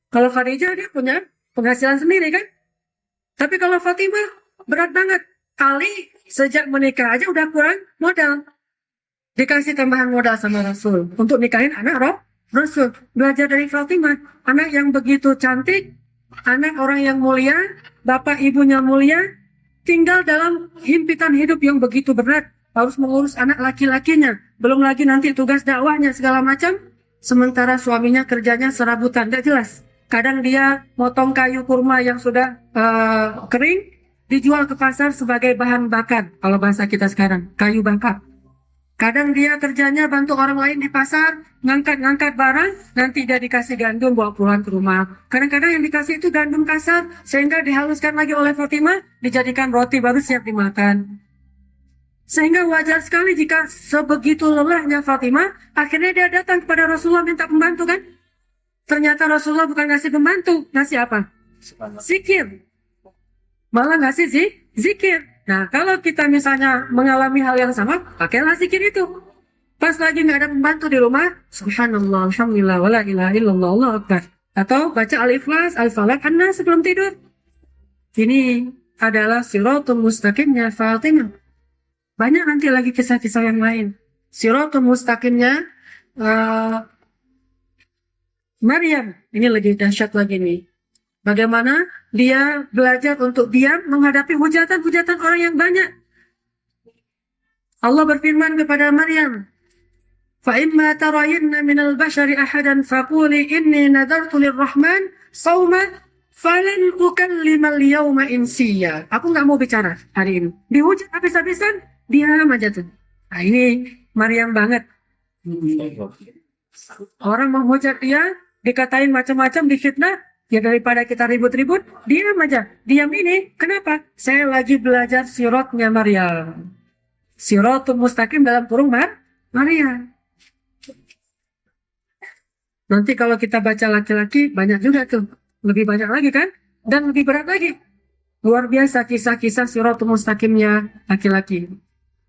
Kalau Khadijah dia punya penghasilan sendiri kan? Tapi kalau Fatimah berat banget. Ali sejak menikah aja udah kurang modal. Dikasih tambahan modal sama Rasul untuk nikahin anak Rasul. Belajar dari Fatimah, anak yang begitu cantik, anak orang yang mulia, bapak ibunya mulia, tinggal dalam himpitan hidup yang begitu berat, harus mengurus anak laki-lakinya, belum lagi nanti tugas dakwahnya segala macam. Sementara suaminya kerjanya serabutan, tidak jelas. Kadang dia motong kayu kurma yang sudah kering, dijual ke pasar sebagai bahan bakar. Kalau bahasa kita sekarang, kayu bakar. Kadang dia kerjanya bantu orang lain di pasar, ngangkat-ngangkat barang, nanti dia dikasih gandum bawa pulang ke rumah. Kadang-kadang yang dikasih itu gandum kasar, sehingga dihaluskan lagi oleh Fatimah, dijadikan roti baru siap dimakan. Sehingga wajar sekali jika sebegitu lelahnya Fatimah, akhirnya dia datang kepada Rasulullah minta pembantu kan? Ternyata Rasulullah bukan ngasih pembantu, ngasih apa? Zikir. Malah ngasih zikir. Nah, kalau kita misalnya mengalami hal yang sama, pakailah zikir itu. Pas lagi nggak ada pembantu di rumah, subhanallah, alhamdulillah, wala ilaha illallah, Allahu akbar. Atau baca al-ikhlas, al-falaq, an-nas sebelum tidur. Ini adalah siratul mustaqimnya Fatimah. Banyak nanti lagi kisah-kisah yang lain. Siratul mustaqimnya Maryam. Ini lebih dahsyat lagi nih. Bagaimana dia belajar untuk diam menghadapi hujatan-hujatan orang yang banyak. Allah berfirman kepada Maryam, فَإِمَّا تَرَيِنَّ مِنَ الْبَشَرِ أَحَدًا فَقُولِي إِنِّي نَذَرْتُ لِلرَّحْمَنِ صَوْمًا فَلَنْ أُكَلِّمَ الْيَوْمَ إِنْسِيًّا. Aku nggak mau bicara hari ini. Dihujat habis-habisan, diam aja tuh. Nah, ini Maryam banget. Orang menghujat dia, dikatain macam-macam, difitnah. Ya daripada kita ribut-ribut, diam aja. Diam ini, kenapa? Saya lagi belajar sirotnya Maryam. Siratul mustaqim dalam kurung Maryam. Nanti kalau kita baca laki-laki, banyak juga tuh. Lebih banyak lagi kan? Dan lebih berat lagi. Luar biasa kisah-kisah siratul mustaqimnya laki-laki.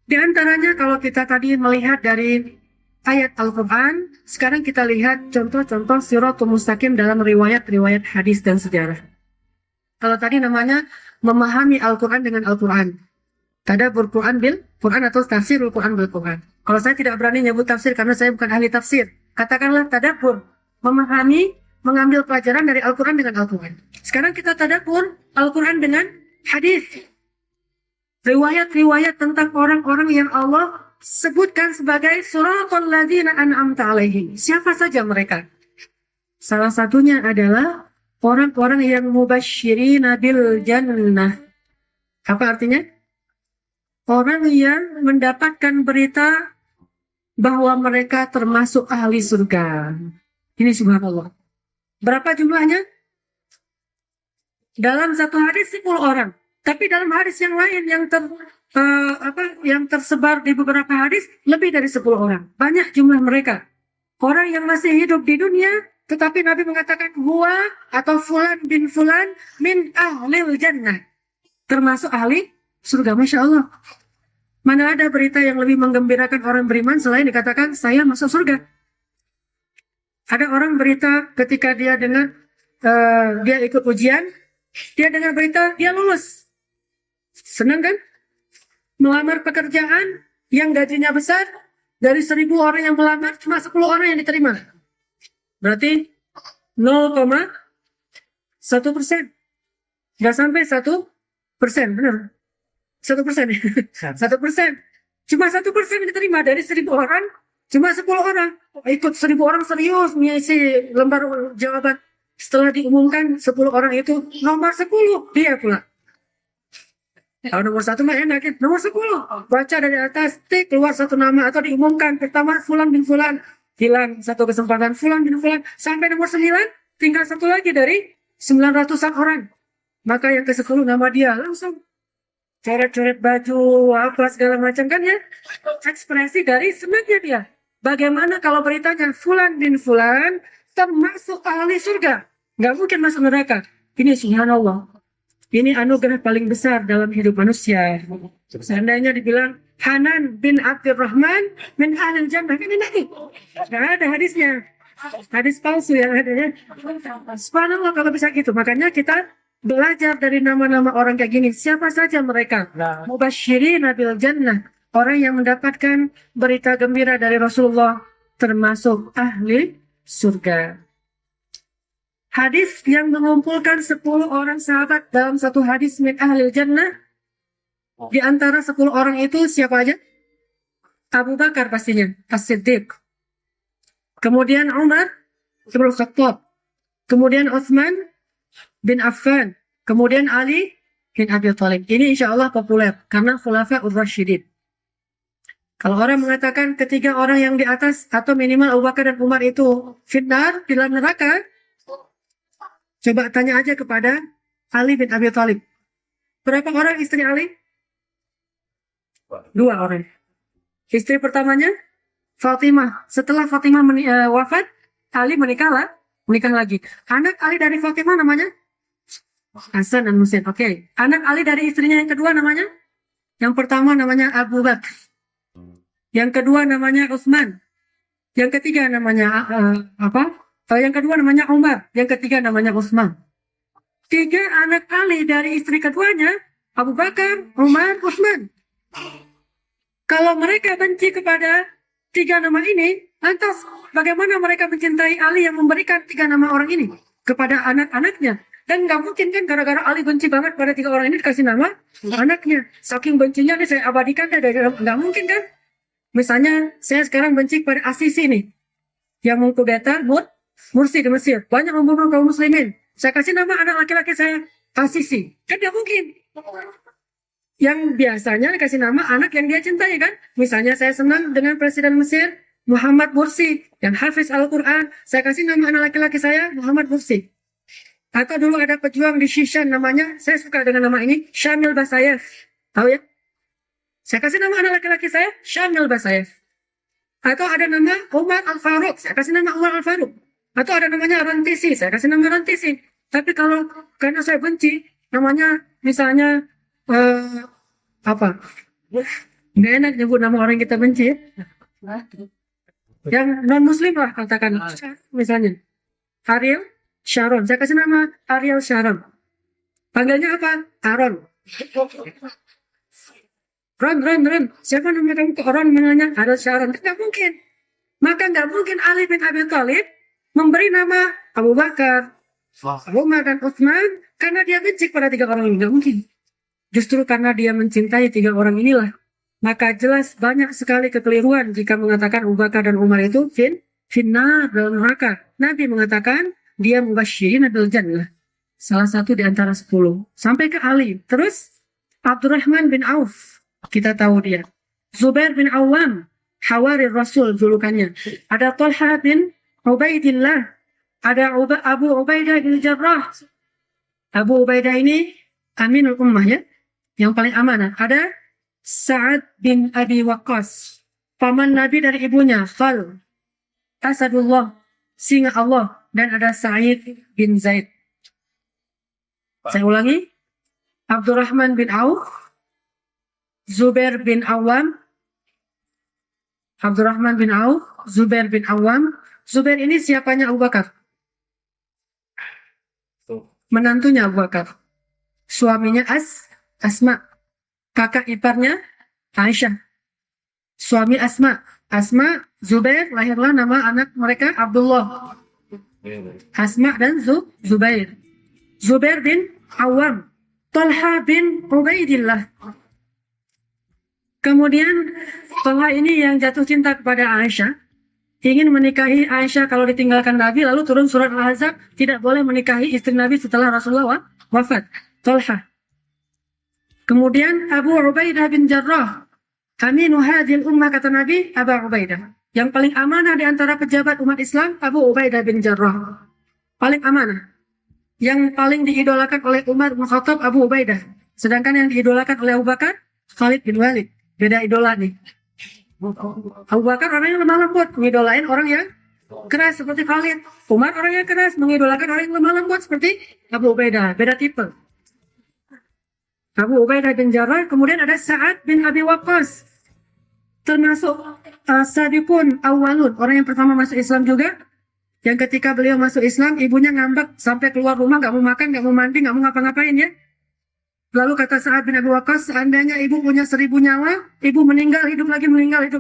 Di antaranya kalau kita tadi melihat dari ayat Al-Quran, sekarang kita lihat contoh-contoh siratul mustaqim dalam riwayat-riwayat hadis dan sejarah. Kalau tadi namanya memahami Al-Quran dengan Al-Quran. Tadabbur Quran bil Quran atau tafsir Al-Quran bil Quran. Kalau saya tidak berani nyebut tafsir karena saya bukan ahli tafsir. Katakanlah tadabbur, memahami, mengambil pelajaran dari Al-Quran dengan Al-Quran. Sekarang kita tadabbur Al-Quran dengan hadis. Riwayat-riwayat tentang orang-orang yang Allah sebutkan sebagai suratul ladzina an'amta alaihim. Siapa saja mereka? Salah satunya adalah orang-orang yang mubasyirina bil jannah. Apa artinya? Orang yang mendapatkan berita bahwa mereka termasuk ahli surga. Ini subhanallah. Berapa jumlahnya? Dalam satu hadis 10 orang. Tapi dalam hadis yang lain yang tersebar di beberapa hadis lebih dari 10 orang. Banyak jumlah mereka. Orang yang masih hidup di dunia, tetapi Nabi mengatakan huwa atau fulan bin fulan min ahlil jannah. Termasuk ahli surga. Masya Allah. Mana ada berita yang lebih menggembirakan orang beriman selain dikatakan saya masuk surga. Ada orang berita ketika dia dengar dia ikut ujian, dia dengar berita dia lulus. Senang kan? Melamar pekerjaan yang gajinya besar, dari 1.000 orang yang melamar cuma 10 orang yang diterima. Berarti 0,1%. Nggak sampai 1%, benar? 1%. 1%. Cuma 1% diterima dari 1.000 orang Cuma 10 orang. Ikut 1.000 orang serius mengisi lembar jawaban. Setelah diumumkan 10 orang itu nomor 10 dia pula. Kalau nomor 1 mah enak ya. Nomor 10 baca dari atas, tik keluar satu nama atau diumumkan pertama Fulan bin Fulan, hilang satu kesempatan Fulan bin Fulan, sampai nomor 9 tinggal satu lagi dari 900-an orang. Maka yang ke-10 nama dia langsung coret-coret baju apa segala macam kan ya, ekspresi dari senangnya dia. Bagaimana kalau beritanya Fulan bin Fulan termasuk ahli surga, nggak mungkin masuk neraka. Ini subhanallah, ini anugerah paling besar dalam hidup manusia. Seandainya dibilang Hanan bin Abdurrahman min ahlil jannah, kan ini nggak ada hadisnya, hadis palsu yang ada ya. Subhanallah kalau bisa gitu. Makanya kita belajar dari nama-nama orang kayak gini. Siapa saja mereka? Mubasyirin bil jannah, orang yang mendapatkan berita gembira dari Rasulullah, termasuk ahli surga. Hadis yang mengumpulkan 10 orang sahabat dalam satu hadis min ahli jannah. Di antara 10 orang itu siapa aja? Abu Bakar pastinya, As-Siddiq. Kemudian Umar bin Khattab. Kemudian Utsman bin Affan. Kemudian Ali bin Abi Thalib. Ini insya Allah populer karena Khulafaur Rasyidin. Kalau orang mengatakan ketiga orang yang di atas atau minimal Abu Bakar dan Umar itu finnar di dalam neraka, coba tanya aja kepada Ali bin Abi Thalib. Berapa orang istri Ali? 2 orang. Istri pertamanya Fatimah. Setelah Fatimah wafat, Ali menikah lagi. Anak Ali dari Fatimah namanya Hasan dan Husain. Oke. Anak Ali dari istrinya yang kedua namanya? Yang pertama namanya Abu Bakar. Yang kedua namanya Utsman. Yang ketiga namanya yang kedua namanya Umar. Yang ketiga namanya Utsman. 3 anak Ali dari istri keduanya, Abu Bakar, Umar, Utsman. Kalau mereka benci kepada 3 nama ini, lantas bagaimana mereka mencintai Ali yang memberikan 3 nama orang ini kepada anak-anaknya? Dan nggak mungkin kan gara-gara Ali benci banget pada 3 orang ini dikasih nama anaknya. Saking bencinya nih saya abadikan deh. Nggak mungkin kan? Misalnya saya sekarang benci pada Asisi nih, yang mengkudeta Mursi di Mesir, banyak membunuh kaum muslimin. Saya kasih nama anak laki-laki saya Asisi. Kan nggak mungkin. Yang biasanya dikasih nama anak yang dia cintai kan. Misalnya saya senang dengan Presiden Mesir Muhammad Mursi yang hafiz Al-Quran, saya kasih nama anak laki-laki saya Muhammad Mursi. Atau dulu ada pejuang di Shishan namanya, saya suka dengan nama ini, Syamil Basayev. Tahu ya? Saya kasih nama anak laki-laki saya Syamil Basayev. Atau ada nama Umar Al-Faruq, saya kasih nama Umar Al-Faruq. Atau ada namanya Rantisi, saya kasih nama Rantisi. Tapi kalau karena saya benci, namanya misalnya nggak enak nyebut nama orang yang kita benci. Yang non muslim lah katakan, misalnya Ariel Sharon, saya kasih nama Ariel Sharon. Panggilnya apa? Aaron. Ron. Siapa nama kamu ke Ron? Namanya Ariel Sharon. Tidak mungkin. Maka nggak mungkin Ali bin Abi Thalib memberi nama Abu Bakar, Umar dan Utsman karena dia benci pada 3 orang ini. Nggak mungkin. Justru karena dia mencintai 3 orang inilah. Maka jelas banyak sekali kekeliruan jika mengatakan Abu Bakar dan Umar itu finnar dalam neraka. Nabi mengatakan dia mubasyirin bil jannah. Salah satu di antara 10. Sampai ke Ali. Terus Abdurrahman bin Auf. Kita tahu dia. Zubair bin Awam. Hawari Rasul julukannya. Ada Talha bin Ubaidillah. Ada Abu Ubaidah bin Jarrah. Abu Ubaidah ini Aminul Ummah ya. Yang paling amanah. Ada Sa'ad bin Abi Waqqas, paman Nabi dari ibunya, Khal, Asadullah, singa Allah, dan ada Sa'id bin Zaid. Saya ulangi, Abdurrahman bin Auf, Zubair bin Awam, Abdurrahman bin Auf, Zubair bin Awam. Zubair ini siapanya Abu Bakar? Menantunya Abu Bakar. Suaminya Asma. Kakak iparnya Aisyah. Suami Asma. Asma, Zubair, lahirlah nama anak mereka Abdullah. Asma dan Zubair. Zubair bin Awam. Talha bin Ubaidillah. Kemudian Tolha ini yang jatuh cinta kepada Aisyah, ingin menikahi Aisyah kalau ditinggalkan Nabi, lalu turun surat Al-Ahzab, tidak boleh menikahi istri Nabi setelah Rasulullah wafat. Tolha. Kemudian Abu Ubaidah bin Jarrah, Aminu hadhil ummah, kata Nabi, Abu Ubaidah. Yang paling amanah di antara pejabat umat Islam, Abu Ubaidah bin Jarrah. Paling amanah. Yang paling diidolakan oleh Umar bin Khattab, Abu Ubaidah. Sedangkan yang diidolakan oleh Abu Bakar, Khalid bin Walid. Beda idola nih. Abu Bakar orang yang lemah lembut, mengidolain orang yang keras seperti Khalid. Umar orang yang keras, mengidolakan orang yang lemah lembut seperti Abu Ubaidah. Beda tipe. Abu Ubaidah bin Jarrah. Kemudian ada Sa'ad bin Abi Waqqas, termasuk Sabiqun Awwalun, orang yang pertama masuk Islam juga. Yang ketika beliau masuk Islam, ibunya ngambek sampai keluar rumah, gak mau makan, gak mau mandi, gak mau ngapa-ngapain ya. Lalu kata Sa'ad bin Abi Waqqas, seandainya ibu punya 1000 nyawa, ibu meninggal, hidup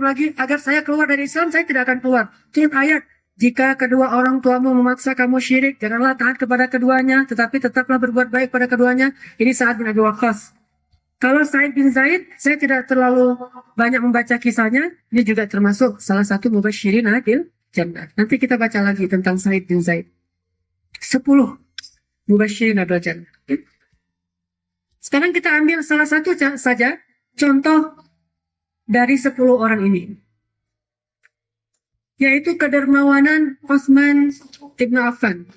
lagi, agar saya keluar dari Islam, saya tidak akan keluar. Turun ayat, jika kedua orang tuamu memaksa kamu syirik, janganlah taat kepada keduanya, tetapi tetaplah berbuat baik pada keduanya. Ini Sa'ad bin Abi Waqqas. Kalau Sa'id bin Zaid, saya tidak terlalu banyak membaca kisahnya, dia juga termasuk salah satu mubasyirin bil jannah. Nanti kita baca lagi tentang Sa'id bin Zaid. 10 mubasyirin bil jannah. Sekarang kita ambil salah satu saja contoh dari 10 orang ini, yaitu kedermawanan Utsman ibn Affan.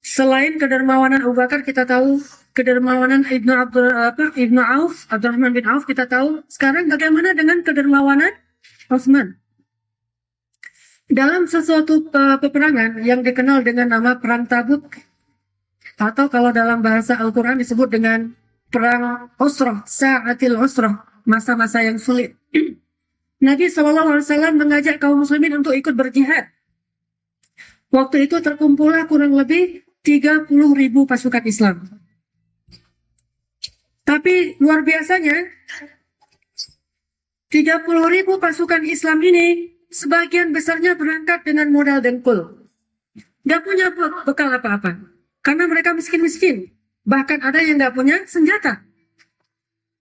Selain kedermawanan Abu Bakar, kita tahu kedermawanan Ibnu Auf, Abdurrahman bin Auf, kita tahu. Sekarang bagaimana dengan kedermawanan Utsman? Dalam sesuatu peperangan yang dikenal dengan nama Perang Tabuk, atau kalau dalam bahasa Al-Quran disebut dengan Perang Usrah, Sa'atil Usrah, masa-masa yang sulit. Nabi SAW mengajak kaum muslimin untuk ikut berjihad. Waktu itu terkumpullah kurang lebih 30.000 pasukan Islam. Tapi luar biasanya, 30.000 pasukan Islam ini sebagian besarnya berangkat dengan modal dengkul. Gak punya bekal apa-apa. Karena mereka miskin-miskin. Bahkan ada yang gak punya senjata.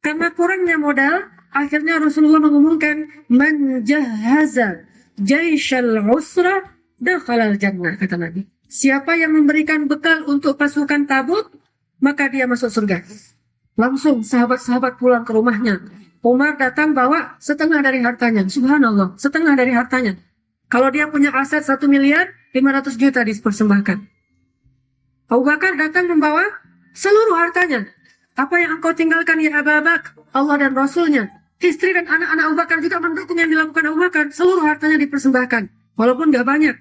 Karena kurangnya modal, akhirnya Rasulullah mengumumkan, Man jahaza jaisyal usra dakhalal jannah, kata Nabi. Siapa yang memberikan bekal untuk pasukan Tabuk, maka dia masuk surga. Langsung sahabat-sahabat pulang ke rumahnya. Umar datang bawa setengah dari hartanya. Subhanallah, setengah dari hartanya. Kalau dia punya aset 1.500.000.000 dipersembahkan. Abu Bakar datang membawa seluruh hartanya. Apa yang engkau tinggalkan ya Abu Bakar? Allah dan Rasulnya. Istri dan anak-anak Abu Bakar juga mendukung yang dilakukan Abu Bakar. Seluruh hartanya dipersembahkan. Walaupun gak banyak.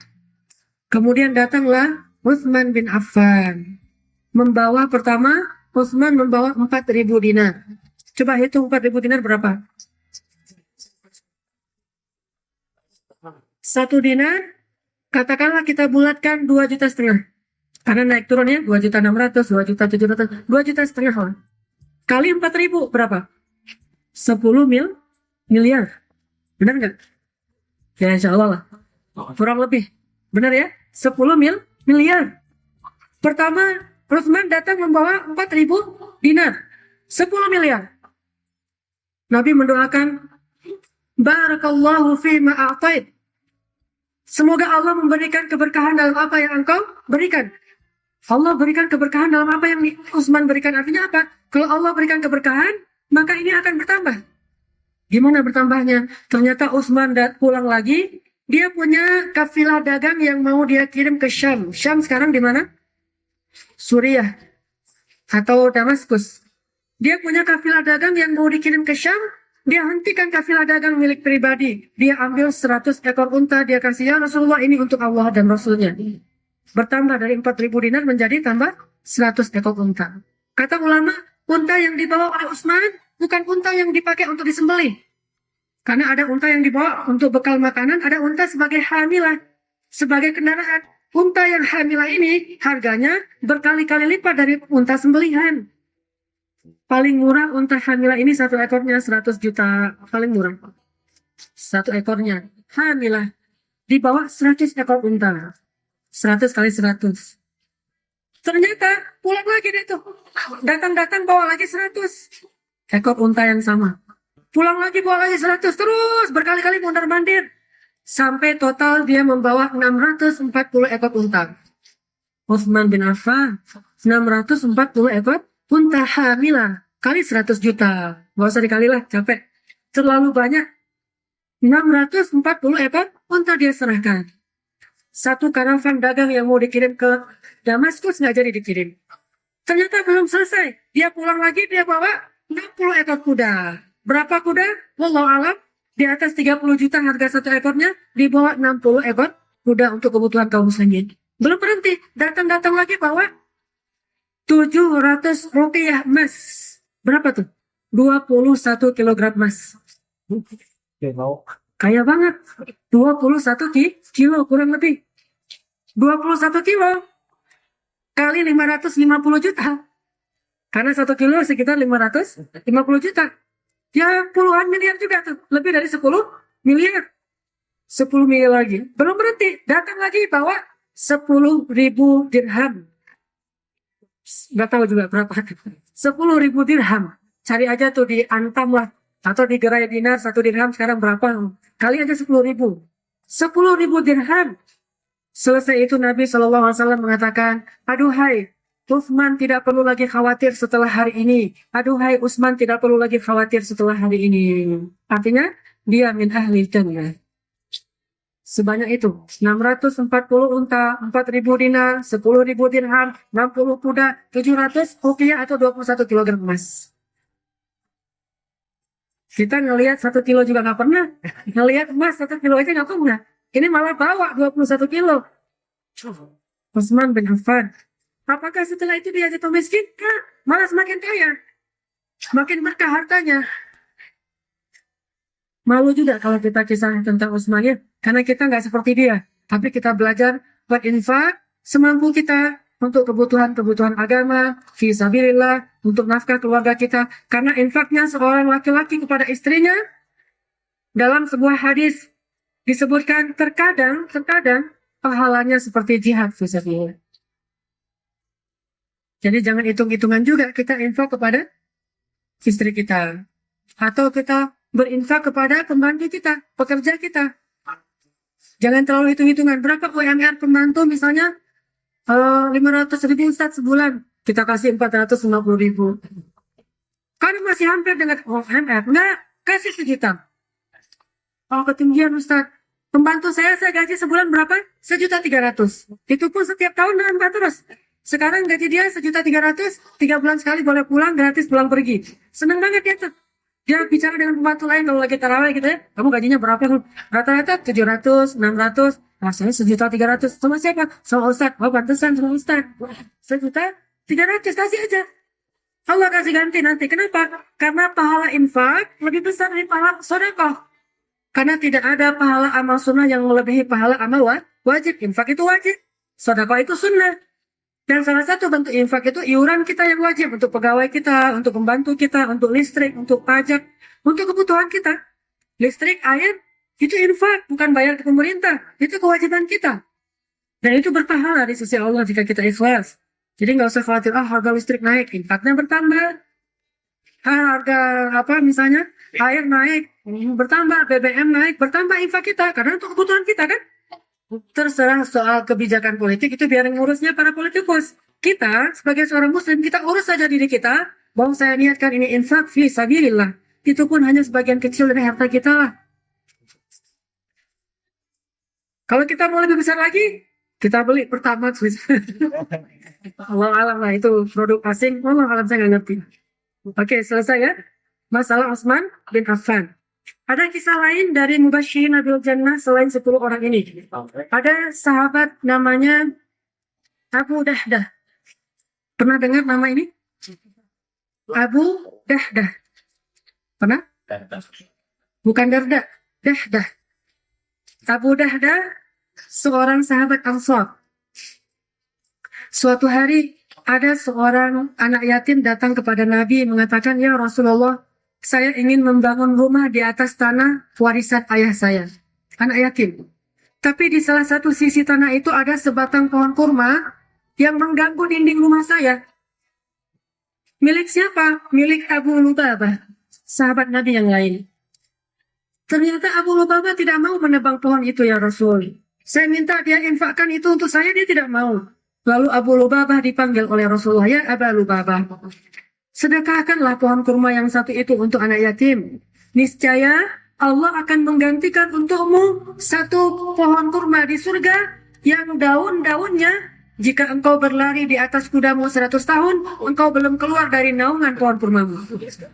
Kemudian datanglah Utsman bin Affan. Utsman membawa 4.000 dinar. Coba hitung 4.000 dinar berapa? 1 dinar, katakanlah kita bulatkan 2,5 juta. Karena naik turunnya 2.600.000, 2.700.000, 2,5 juta lah. Kali 4.000 berapa? 10 miliar. Benar nggak? Ya insya Allah lah. Kurang lebih. Benar ya? 10 miliar. Pertama, Utsman datang membawa 4.000 dinar. 10 miliar. Nabi mendoakan, Barakallahu fima a'tait. Semoga Allah memberikan keberkahan dalam apa yang engkau berikan. Allah berikan keberkahan dalam apa yang Utsman berikan. Artinya apa? Kalau Allah berikan keberkahan, maka ini akan bertambah. Gimana bertambahnya? Ternyata Utsman pulang lagi, dia punya kafilah dagang yang mau dia kirim ke Syam. Syam sekarang di mana? Suriah atau Damaskus. Dia punya kafilah dagang yang mau dikirim ke Syam. Dia hentikan kafilah dagang milik pribadi. Dia ambil 100 ekor unta. Dia kasih, ya Rasulullah, ini untuk Allah dan Rasulnya. Bertambah dari 4.000 dinar menjadi tambah 100 ekor unta. Kata ulama, unta yang dibawa oleh Utsman bukan unta yang dipakai untuk disembelih. Karena ada unta yang dibawa untuk bekal makanan, ada unta sebagai hamilah, sebagai kendaraan. Unta yang hamilah ini harganya berkali-kali lipat dari unta sembelihan. Paling murah unta hamilah ini 1 ekornya 100 juta. Paling murah. 1 ekornya hamilah. Dibawa 100 ekor unta. 100 kali 100. Ternyata pulang lagi dia tuh. Datang-datang bawa lagi 100 ekor unta yang sama. pulang lagi bawa lagi 100, terus berkali-kali mondar-mandir. Sampai total dia membawa 640 ekor unta. Utsman bin Affan, 640 ekor unta hamilah. Kali 100 juta. Gak usah dikali lah, capek. Terlalu banyak. 640 ekor unta dia serahkan. Satu karavan dagang yang mau dikirim ke Damaskus nggak jadi dikirim. Ternyata belum selesai. Dia pulang lagi, dia bawa 60 ekor kuda. Berapa kuda? Wallahu alam. Di atas 30 juta harga satu ekornya, di bawah 60 ekor kuda untuk kebutuhan kaum muslimin. Belum berhenti. Datang-datang lagi bawa 700 rupiah emas. Berapa tuh? 21 kilogram emas. Kaya banget. 21 kilo kurang lebih. 21 kilo kali 550 juta. Karena 1 kilo sekitar 550 juta. Ya puluhan miliar juga tuh. Lebih dari 10 miliar. 10 miliar lagi. Belum berhenti. Datang lagi bawa 10.000 dirham. Nggak tahu juga berapa. 10.000 dirham. Cari aja tuh di Antam lah. Atau di gerai dinar 1 dirham sekarang berapa. Kali aja 10.000. 10.000 dirham. Selesai itu Nabi SAW mengatakan, aduhai, Utsman tidak perlu lagi khawatir setelah hari ini. Aduhai, Utsman tidak perlu lagi khawatir setelah hari ini. Artinya, dia min ahli jannah. Sebanyak itu, 640 unta, 4.000 dinar, 10.000 dirham, 60 kuda, 700 rupiah atau 21 kilogram emas. Kita ngelihat 1 kilo juga nggak pernah. Ngelihat emas 1 kilo aja nggak pernah. Ini malah bawa 21 kilo. Utsman bin Affan. Apakah setelah itu dia jatuh miskin? Malah semakin kaya. Makin berkah hartanya. Malu juga kalau kita kisah tentang Utsman ya. Karena kita nggak seperti dia. Tapi kita belajar berinfak semampu kita untuk kebutuhan-kebutuhan agama, fi sabilillah, untuk nafkah keluarga kita. Karena infaknya seorang laki-laki kepada istrinya dalam sebuah hadis disebutkan terkadang pahalanya seperti jihad fisabilillah. Jadi jangan hitung-hitungan juga kita infak kepada istri kita. Atau kita berinfak kepada pembantu kita, pekerja kita. Jangan terlalu hitung-hitungan. Berapa UMR pembantu misalnya 500.000 Ustaz sebulan. Kita kasih 450.000. Karena masih hampir dengan UMR. Nggak, kasih 1 juta. Oh ketinggian Ustaz. Pembantu saya gaji sebulan berapa? 1.300.000. Itu pun setiap tahun nambah terus. Sekarang gaji dia 1.300.000, 3 bulan sekali boleh pulang, gratis pulang pergi. Seneng banget dia tuh. Dia bicara dengan pembantu lain kalau lagi tarawih gitu ya. Kamu gajinya berapa? Rata-rata 700, 600. Nah, saya 1.300.000. Sama siapa? Sama Ustaz. Oh, pantesan sama Ustaz. 1.300.000 kasih aja. Allah kasih ganti nanti. Kenapa? Karena pahala infak lebih besar dari pahala sedekah. Karena tidak ada pahala amal sunnah yang melebihi pahala amal wajib. Infak itu wajib. Sedekah itu sunnah. Dan salah satu bentuk infak itu iuran kita yang wajib untuk pegawai kita, untuk pembantu kita, untuk listrik, untuk pajak, untuk kebutuhan kita. Listrik, air, itu infak, bukan bayar ke pemerintah. Itu kewajiban kita. Dan itu berpahala di sisi Allah jika kita ikhlas. Jadi nggak usah khawatir, harga listrik naik, infaknya bertambah. Harga misalnya air naik, bertambah, BBM naik, bertambah infak kita. Karena untuk kebutuhan kita kan. Terserah soal kebijakan politik itu biar ngurusnya para politikus. Kita sebagai seorang muslim kita urus saja diri kita. Bahwa saya niatkan ini infak fi sabilillah. Itu pun hanya sebagian kecil dari harta kita lah. Kalau kita mau lebih besar lagi, kita beli Pertamax. Allah alam lah itu produk asing. Allah alam saya nggak ngerti. Oke selesai ya. Masalah Utsman bin Affan. Ada kisah lain dari Mubasysyirin bil Jannah selain 10 orang ini. Ada sahabat namanya Abu Dahdah. Pernah dengar nama ini? Abu Dahdah. Pernah? Bukan Darda. Dahdah. Abu Dahdah seorang sahabat Ansar. Suatu hari ada seorang anak yatim datang kepada Nabi mengatakan, ya Rasulullah, saya ingin membangun rumah di atas tanah warisan ayah saya. Anak yatim. Tapi di salah satu sisi tanah itu ada sebatang pohon kurma yang mengganggu dinding rumah saya. Milik siapa? Milik Abu Lubabah. sahabat Nabi yang lain. Ternyata Abu Lubabah tidak mau menebang pohon itu ya Rasul. Saya minta dia infakkan itu untuk saya, dia tidak mau. Lalu Abu Lubabah dipanggil oleh Rasulullah, ya Abu Lubabah, sedekahkanlah pohon kurma yang satu itu untuk anak yatim. Niscaya Allah akan menggantikan untukmu satu pohon kurma di surga yang daun-daunnya, jika engkau berlari di atas kudamu 100 tahun, engkau belum keluar dari naungan pohon kurmamu.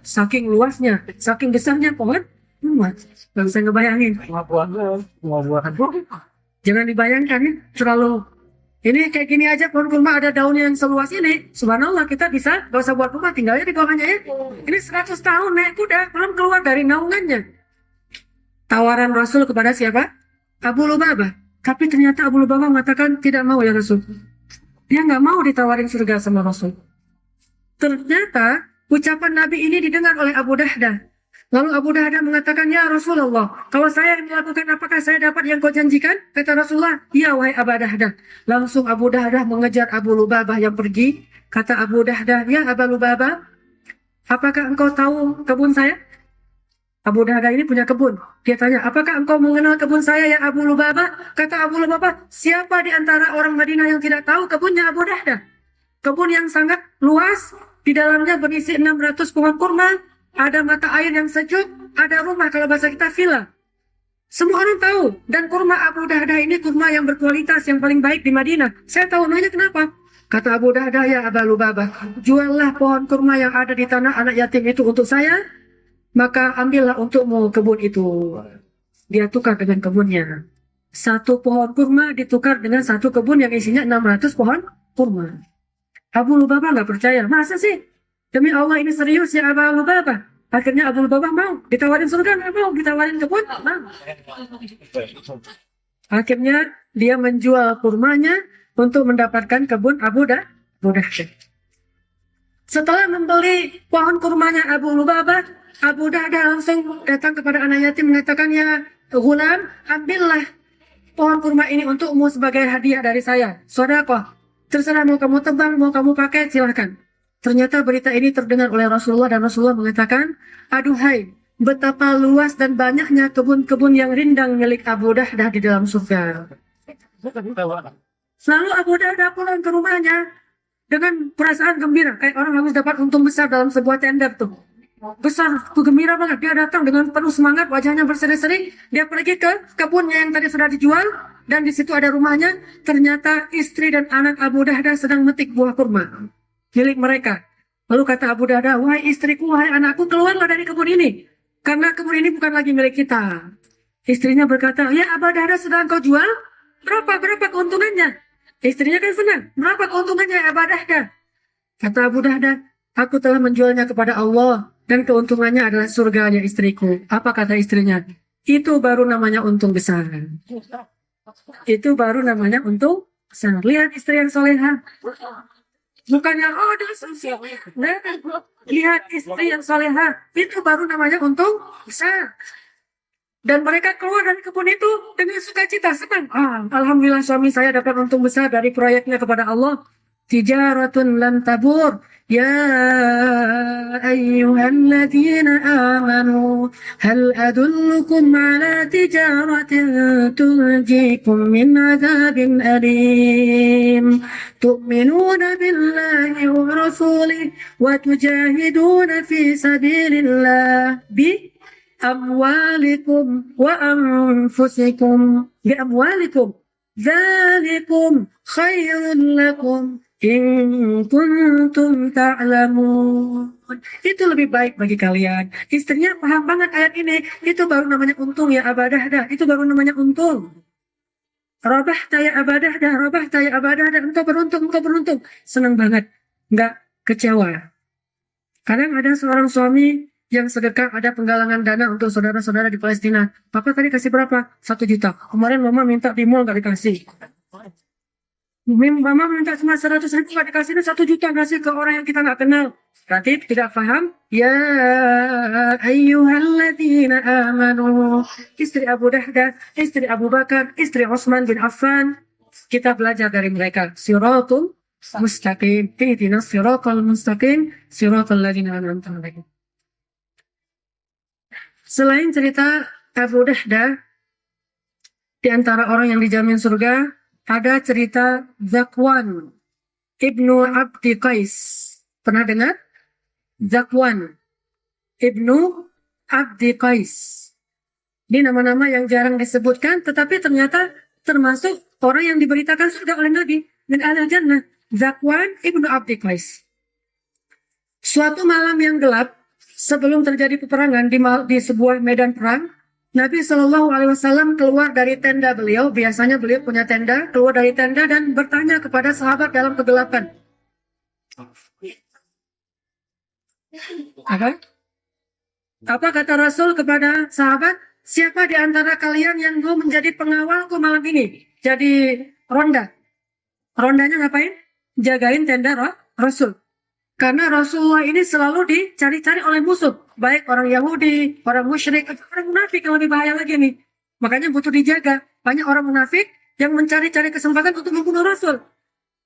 Saking luasnya, saking besarnya pohon kurma. Gak bisa ngebayangin. Buah-buahan. Jangan dibayangkan ya, terlalu. Ini kayak gini aja pohon kurma ada daunnya yang seluas ini. Subhanallah, kita bisa gak usah buat rumah, tinggalnya di bawahnya ya. Ini 100 tahun naik kuda, belum keluar dari naungannya. Tawaran Rasul kepada siapa? Abu Lubabah. Tapi ternyata Abu Lubabah mengatakan tidak mau ya Rasul. Dia nggak mau ditawarin surga sama Rasul. Ternyata ucapan Nabi ini didengar oleh Abu Dahdah. Lalu Abu Dahdah mengatakan, ya Rasulullah, kalau saya melakukan apakah saya dapat yang kau janjikan? Kata Rasulullah, ya wahai Abu Dahdah. Langsung Abu Dahdah mengejar Abu Lubabah yang pergi. Kata Abu Dahdah, ya Abu Lubabah, apakah engkau tahu kebun saya? Abu Dahdah ini punya kebun. Dia tanya, apakah engkau mengenal kebun saya ya Abu Lubabah? Kata Abu Lubabah, siapa di antara orang Madinah yang tidak tahu kebunnya Abu Dahdah? Kebun yang sangat luas, di dalamnya berisi 600 pohon kurma, ada mata air yang sejuk, ada rumah, kalau bahasa kita villa. Semua orang tahu, dan kurma Abu Dahdah ini kurma yang berkualitas, yang paling baik di Madinah. Saya tahu nanya kenapa? Kata Abu Dahdah, ya Abu Lubabah, juallah pohon kurma yang ada di tanah anak yatim itu untuk saya, maka ambillah untukmu kebun itu. Dia tukar dengan kebunnya. Satu pohon kurma ditukar dengan satu kebun yang isinya 600 pohon kurma. Abu Lubabah nggak percaya. Masa sih? Demi Allah ini serius ya Abu Lubabah. Akhirnya Abu Lubabah mau. Ditawarin surga nggak mau. Ditawarin kebun mau. Akhirnya dia menjual kurmanya untuk mendapatkan kebun Abu Dahdah. Setelah membeli pohon kurmanya Abu Lubabah, Abu Dahdah langsung datang kepada anak yatim mengatakan, ya Gulam, ambillah pohon kurma ini untukmu sebagai hadiah dari saya. Sedekah. Terserah mau kamu tebang, mau kamu pakai, silahkan. Ternyata berita ini terdengar oleh Rasulullah dan Rasulullah mengatakan, aduhai, betapa luas dan banyaknya kebun-kebun yang rindang milik Abu Dahdah di dalam surga. Lalu Abu Dahdah pulang ke rumahnya dengan perasaan gembira, kayak orang habis dapat untung besar dalam sebuah tender tuh. Besar, tuh gembira banget. Dia datang dengan penuh semangat, wajahnya berseri-seri. Dia pergi ke kebunnya yang tadi sudah dijual, dan di situ ada rumahnya. Ternyata istri dan anak Abu Dahdah sedang metik buah kurma milik mereka. Lalu kata Abu Dahdah, wahai istriku, wahai anakku, keluarlah dari kebun ini, karena kebun ini bukan lagi milik kita. Istrinya berkata, ya Abu Dahdah sudah engkau jual? Berapa keuntungannya? Istrinya kan senang. Berapa keuntungannya Abu Dahdah? Kata Abu Dahdah, aku telah menjualnya kepada Allah, dan keuntungannya adalah surganya istriku. Apa kata istrinya? Itu baru namanya untung besar. Itu baru namanya untung besar. Lihat istri yang soleha. Bukannya, oh dosa. Nah, lihat istri yang soleha. Itu baru namanya untung besar. Dan mereka keluar dari kebun itu dengan sukacita, senang. Alhamdulillah suami saya dapat untung besar dari proyeknya kepada Allah. Tijaratun lan tabur. Ya ayyuhalladzina amanu hal adullukum ala tijaratin tunjikum min azabin alim tu'minuna billahi wa rasulih wa tujahiduna fi sabilillah bi amwalikum wa anfusikum bi amwalikum dzalikum khairun lakum in kuntum ta'lamun. Itu lebih baik bagi kalian. Istrinya paham banget ayat ini. Itu baru namanya untung ya Abu Dahdah. Itu baru namanya untung. Rabahta ya Abu Dahdah, rabahta ya Abu Dahdah. Engkau beruntung. Senang banget. Nggak kecewa. Kadang ada seorang suami yang sedekah, ada penggalangan dana untuk saudara-saudara di Palestina. Papa tadi kasih berapa? 1 juta. Kemarin mama minta di mall nggak dikasih. Mama minta cuma 100.000 nggak dikasih, 1 juta kasih ke orang yang kita nggak kenal. Berarti tidak paham. Ya ayyuhalladzina amanu. Istri Abu Dahdah, istri Abu Bakar, istri Utsman bin Affan. Kita belajar dari mereka. Siratul mustaqim. Ihdinas siratal mustaqim. Siratal ladzina an'amta alaihim. Selain cerita Abu Dahdah, di antara orang yang dijamin surga, ada cerita Zakwan Ibnu Abdi Qais. Pernah dengar? Zakwan Ibnu Abdi Qais. Ini nama-nama yang jarang disebutkan, tetapi ternyata termasuk orang yang diberitakan surga oleh Nabi dan ahli jannah. Zakwan Ibnu Abdi Qais. Suatu malam yang gelap, sebelum terjadi peperangan di sebuah medan perang, Nabi Shallallahu Alaihi Wasallam keluar dari tenda beliau. Biasanya beliau punya tenda, keluar dari tenda dan bertanya kepada sahabat dalam kegelapan. Apa kata Rasul kepada sahabat? Siapa di antara kalian yang mau menjadi pengawalku malam ini? Jadi ronda. Rondanya ngapain? Jagain tenda Rasul. Karena Rasulullah ini selalu dicari-cari oleh musuh. Baik orang Yahudi, orang musyrik, atau orang munafik yang lebih bahaya lagi nih. Makanya butuh dijaga. Banyak orang munafik yang mencari-cari kesempatan untuk membunuh Rasul.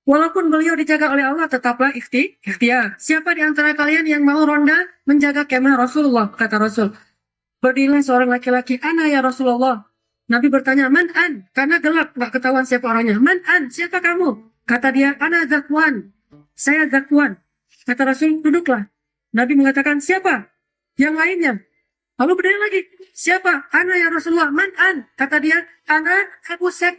Walaupun beliau dijaga oleh Allah, tetaplah ikhtiar. Siapa di antara kalian yang mau ronda menjaga kemah Rasulullah? Kata Rasul. Berdirilah seorang laki-laki, ana ya Rasulullah. Nabi bertanya, man an? Karena gelap, gak ketahuan siapa orangnya. Man an? Siapa kamu? Kata dia, ana Zakwan. Saya Zakwan. Kata Rasul, duduklah. Nabi mengatakan, siapa? Yang lainnya. Lalu berdiri lagi. Siapa? Ana ya Rasulullah. Man an? Kata dia, ana Abu Seb.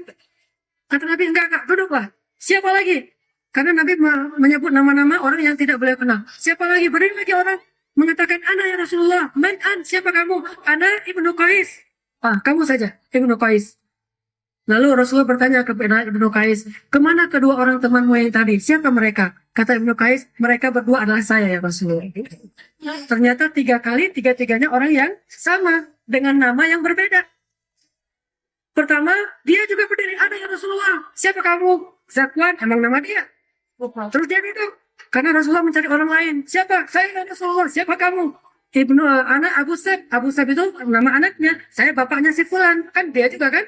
Kata Nabi, enggak, duduklah. Siapa lagi? Karena Nabi menyebut nama-nama orang yang tidak boleh kenal. Siapa lagi? Berdiri lagi orang. Mengatakan, ana ya Rasulullah. Man an? Siapa kamu? Ana Ibnu Qais. Kamu saja, Ibnu Qais. Lalu Rasulullah bertanya kepada Ibnu Qais, kemana kedua orang temanmu yang tadi? Siapa mereka? Kata Ibnu Qais, mereka berdua adalah saya ya Rasulullah. Ternyata 3 kali, tiga-tiganya orang yang sama dengan nama yang berbeda. Pertama, dia juga berdiri, ada ya Rasulullah. Siapa kamu? Zakwan, emang nama dia. Terus dia duduk. Karena Rasulullah mencari orang lain. Siapa? Saya ya Rasulullah. Siapa kamu? Ibnu anak Abu Seb. Abu Seb itu nama anaknya. Saya bapaknya si Fulan. Kan dia juga kan?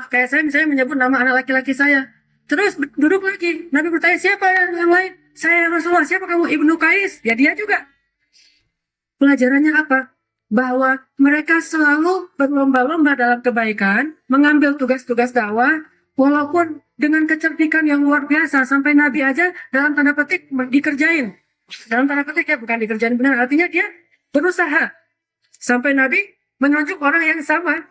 Kayak saya misalnya menyebut nama anak laki-laki saya. Terus duduk lagi. Nabi bertanya, siapa yang lain? Saya Rasulullah. Siapa kamu? Ibnu Qais. Ya dia juga. Pelajarannya apa? Bahwa mereka selalu berlomba-lomba dalam kebaikan, mengambil tugas-tugas dakwah, walaupun dengan kecerdikan yang luar biasa, sampai Nabi aja dalam tanda petik dikerjain. Dalam tanda petik ya, bukan dikerjain benar, artinya dia berusaha. Sampai Nabi menunjuk orang yang sama,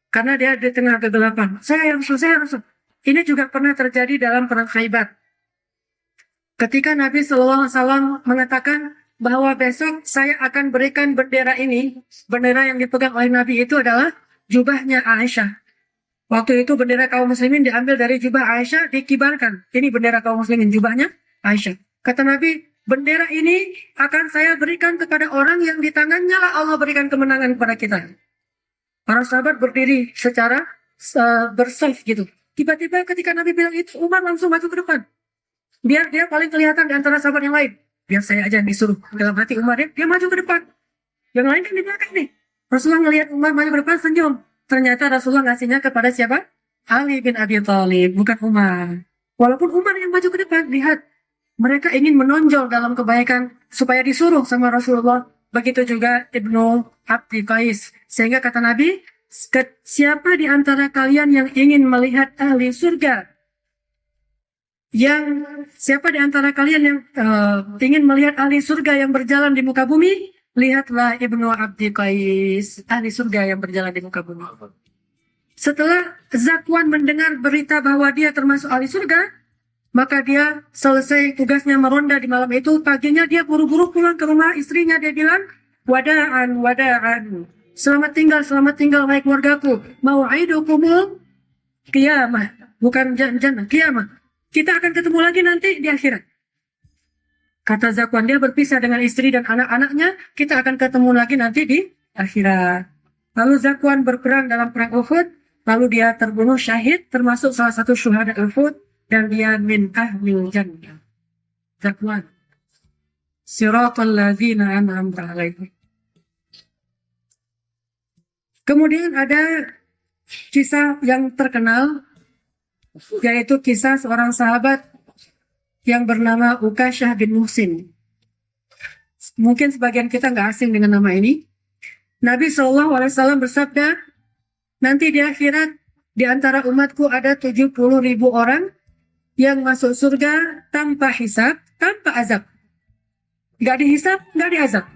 karena dia di tengah kegelapan. Saya Rasul. Ini juga pernah terjadi dalam perang Khaybar. Ketika Nabi SAW mengatakan bahwa besok saya akan berikan bendera ini, bendera yang dipegang oleh Nabi itu adalah jubahnya Aisyah. Waktu itu bendera kaum muslimin diambil dari jubah Aisyah, dikibarkan. Ini bendera kaum muslimin, jubahnya Aisyah. Kata Nabi, bendera ini akan saya berikan kepada orang yang di tangannya lah Allah berikan kemenangan kepada kita. Para sahabat berdiri secara bersaf gitu. Tiba-tiba ketika Nabi bilang itu, Umar langsung maju ke depan. Biar dia paling kelihatan di antara sahabat yang lain. Biar saya aja yang disuruh. Dalam hati Umar, dia maju ke depan. Yang lain kan di belakang nih. Rasulullah ngelihat Umar maju ke depan, senyum. Ternyata Rasulullah ngasihnya kepada siapa? Ali bin Abi Thalib, bukan Umar. Walaupun Umar yang maju ke depan, lihat. Mereka ingin menonjol dalam kebaikan supaya disuruh sama Rasulullah. Begitu juga Ibnu Abdi Qais. Sehingga kata Nabi, siapa di antara kalian yang ingin melihat ahli surga? Siapa di antara kalian yang ingin melihat ahli surga yang berjalan di muka bumi? Lihatlah Ibnu Abdi Qais, ahli surga yang berjalan di muka bumi. Setelah Zakwan mendengar berita bahwa dia termasuk ahli surga, maka dia selesai tugasnya meronda di malam itu. Paginya dia buru-buru pulang ke rumah istrinya. Dia bilang, wada'an. Selamat tinggal wahai keluargaku. Mau'idukumul qiyamah. Bukan jannah, qiyamah. Kita akan ketemu lagi nanti di akhirat. Kata Zakwan, dia berpisah dengan istri dan anak-anaknya. Kita akan ketemu lagi nanti di akhirat. Lalu Zakwan berperang dalam perang Uhud. Lalu dia terbunuh syahid, termasuk salah satu syuhada Uhud. Dan dia min ahlil jannah. Zakwan. Siratal ladzina an'amta alaihim. Kemudian ada kisah yang terkenal, yaitu kisah seorang sahabat yang bernama Ukasyah bin Muhsin. Mungkin sebagian kita nggak asing dengan nama ini. Nabi SAW bersabda, nanti di akhirat di antara umatku ada 70.000 orang yang masuk surga tanpa hisab, tanpa azab. Gak dihisab, gak diazab.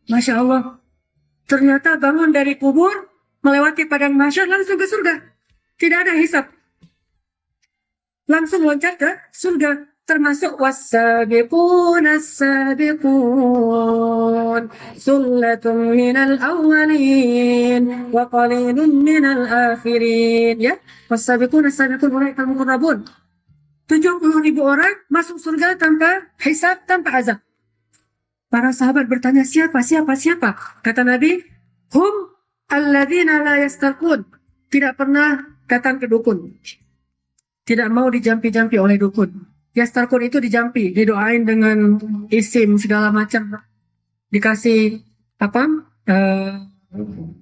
Masya Allah. Ternyata bangun dari kubur, melewati padang mahsyar langsung ke surga. Tidak ada hisab. Langsung loncat ke surga. Termasuk was-sabiqun as-sabiqun sullatun minal awwalin wa qalilun minal akhirin. Ya, was-sabiqun as-sabiqun ulaikal muqarrabun. 70.000 orang masuk surga tanpa hisab, tanpa azab. Para sahabat bertanya, siapa? Kata Nabi, hum alladzina la yastarqun. Tidak pernah datang ke dukun. Tidak mau dijampi-jampi oleh dukun. Yastarqun itu dijampi, didoain dengan isim segala macam. Dikasih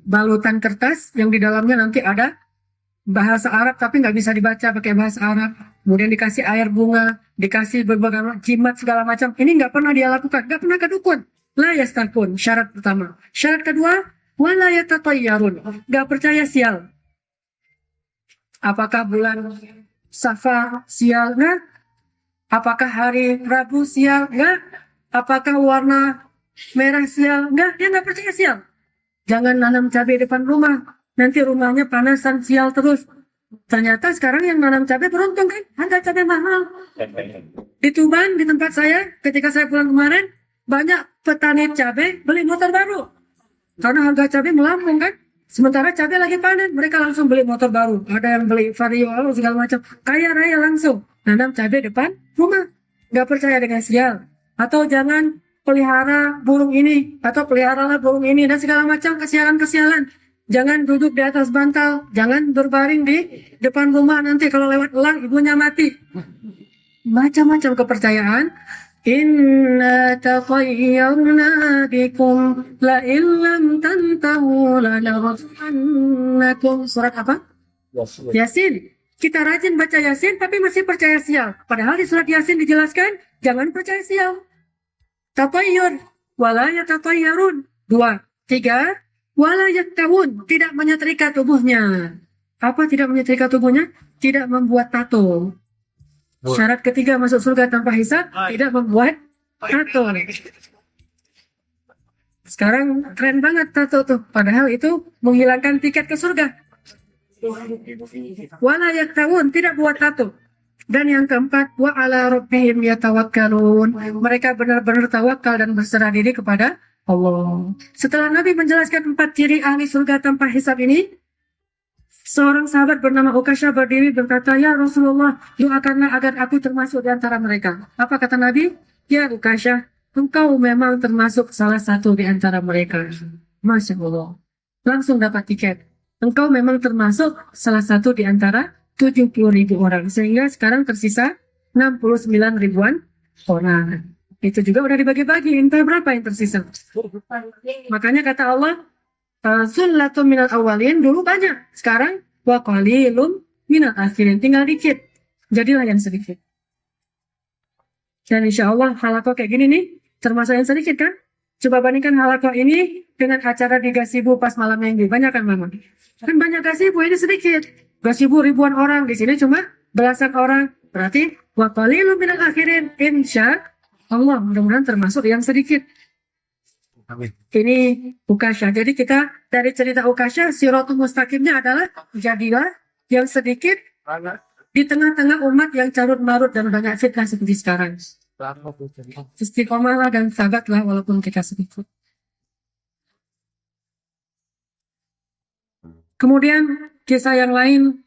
balutan kertas yang di dalamnya nanti ada bahasa Arab tapi nggak bisa dibaca pakai bahasa Arab. Kemudian dikasih air bunga, dikasih berbagai jimat segala macam. Ini nggak pernah dia lakukan, nggak pernah ke dukun. La yastarqun, syarat pertama. Syarat kedua, wala yatatayyarun, nggak percaya sial. Apakah bulan Safar sial? Nggak. Apakah hari Rabu sial? Nggak. Apakah warna merah sial? Nggak, dia nggak percaya sial. Jangan nanam cabai depan rumah. Nanti rumahnya panasan sial terus. Ternyata sekarang yang nanam cabai beruntung kan? Harga cabai mahal. Di Tuban, di tempat saya, ketika saya pulang kemarin, banyak petani cabai beli motor baru. Karena harga cabai melambung kan? Sementara cabai lagi panen, mereka langsung beli motor baru. Ada yang beli Vario, segala macam. Kaya raya langsung. Nanam cabai depan rumah. Nggak percaya dengan sial. Atau jangan pelihara burung ini. Atau peliharalah burung ini. Dan segala macam kesialan-kesialan. Jangan duduk di atas bantal. Jangan berbaring di depan rumah. Nanti kalau lewat elang ibunya mati. Macam-macam kepercayaan. Inna tatayyarna bikum la illam tantahu lanarjumannakum. Surat apa? Yasin. Kita rajin baca Yasin tapi masih percaya sial. Padahal di surat Yasin dijelaskan jangan percaya sial. Tatayyur wala yatatayyarun. 2. 3. Wala yaktawun, tidak menyetrika tubuhnya. Apa tidak menyetrika tubuhnya? Tidak membuat tato. Syarat ketiga masuk surga tanpa hisab, tidak membuat tato. Sekarang keren banget tato tuh. Padahal itu menghilangkan tiket ke surga. Wala yaktawun, tidak buat tato. Dan yang keempat, wa ala rabbihim yatawakkalun. Mereka benar-benar tawakal dan berserah diri kepada Allah. Setelah Nabi menjelaskan 4 ciri ahli surga tanpa hisab ini, seorang sahabat bernama Ukasyah berdiri berkata, ya Rasulullah, doakanlah agar aku termasuk di antara mereka. Apa kata Nabi? Ya Ukasyah, engkau memang termasuk salah satu di antara mereka. Masya Allah. Langsung dapat tiket. Engkau memang termasuk salah satu di antara 70.000 orang. Sehingga sekarang tersisa 69 ribuan orang. Itu juga udah dibagi-bagi. Entah berapa yang tersisa. Makanya kata Allah, Sullatun minal awalin, dulu banyak. Sekarang, wa qalilum minal akhirin. Tinggal dikit. Jadilah yang sedikit. Dan insya Allah halaqah kayak gini nih, termasuk yang sedikit kan? Coba bandingkan halaqah ini dengan acara di gazebo pas malam minggu. Banyak kan Mama? Kan banyak gazebo, ini sedikit. Gazebo ribuan orang, di sini cuma belasan orang. Berarti wa qalilum minal akhirin. Insya Allah, mudah-mudahan termasuk yang sedikit. Amin. Ini Ukasyah. Jadi kita dari cerita Ukasyah, siratul mustaqimnya adalah jadilah yang sedikit di tengah-tengah umat yang carut marut dan banyak fitnah seperti sekarang. Istiqomahlah dan sabarlah walaupun kita sedikit. Kemudian kisah yang lain,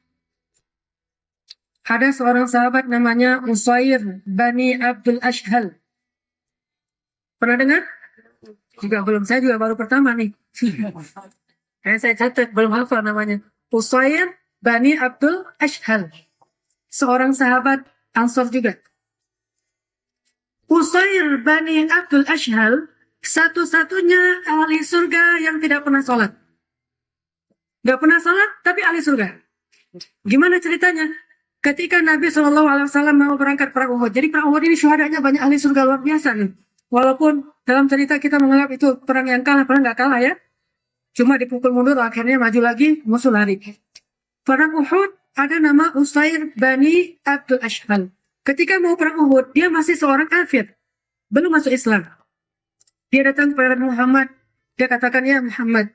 ada seorang sahabat namanya Usair Bani Abdul Ashhal. Pernah dengar? Juga belum, saya juga baru pertama nih. Saya catat, belum hafal namanya. Usair Bani Abdul Ashhal. Seorang sahabat Ansor juga. Usair Bani Abdul Ashhal satu-satunya ahli surga yang tidak pernah sholat. Gak pernah sholat, tapi ahli surga. Gimana ceritanya? Ketika Nabi SAW mau berangkat perang Uhud. Jadi perang Uhud ini syuhadanya banyak ahli surga luar biasa nih. Walaupun dalam cerita kita menganggap itu perang yang kalah, perang gak kalah ya. Cuma dipukul mundur, akhirnya maju lagi, musuh lari. Perang Uhud ada nama Usair Bani Abdul Ashhal. Ketika mau perang Uhud, dia masih seorang kafir, belum masuk Islam. Dia datang kepada Muhammad. Dia katakan, ya Muhammad,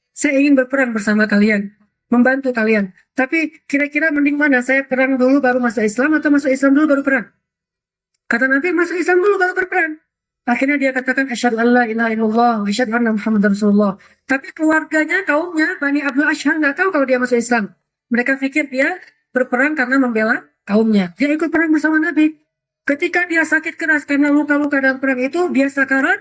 saya ingin berperang bersama kalian, membantu kalian. Tapi kira-kira mending mana? Saya perang dulu baru masuk Islam atau masuk Islam dulu baru perang? Kata Nabi, masuk Islam dulu baru berperang. Akhirnya dia katakan, asyhadu an la ilaha illallah wa asyhadu anna Muhammadar Rasulullah. Tapi keluarganya, kaumnya, Bani Abdul Ashhal nggak tahu kalau dia masuk Islam. Mereka pikir dia berperang karena membela kaumnya. Dia ikut perang bersama Nabi. Ketika dia sakit keras karena luka-luka dalam perang itu, dia sakarat.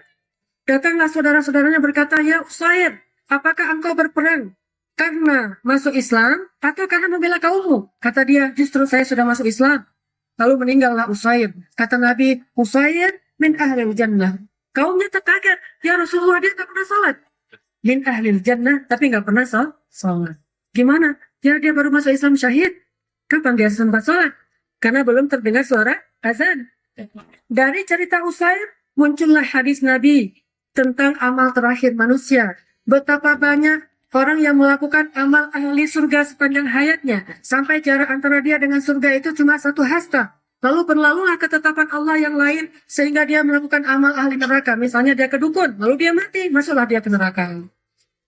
Datanglah saudara-saudaranya berkata, ya Usair, apakah engkau berperang karena masuk Islam atau karena membela kaummu? Kata dia, justru saya sudah masuk Islam. Lalu meninggallah Usair. Kata Nabi, Usair min ahlil jannah. Kaumnya terkaget, ya Rasulullah, dia tak pernah salat. Min ahlil jannah, tapi nggak pernah salat. Gimana? Ya dia baru masuk Islam syahid. Kapan dia sempat salat? Karena belum terdengar suara azan. Dari cerita Usair muncullah hadis Nabi tentang amal terakhir manusia. Betapa banyak orang yang melakukan amal ahli surga sepanjang hayatnya, sampai jarak antara dia dengan surga itu cuma 1 hasta. Lalu berlalulah ketetapan Allah yang lain sehingga dia melakukan amal ahli neraka. Misalnya dia kedukun, lalu dia mati, masuklah dia ke neraka.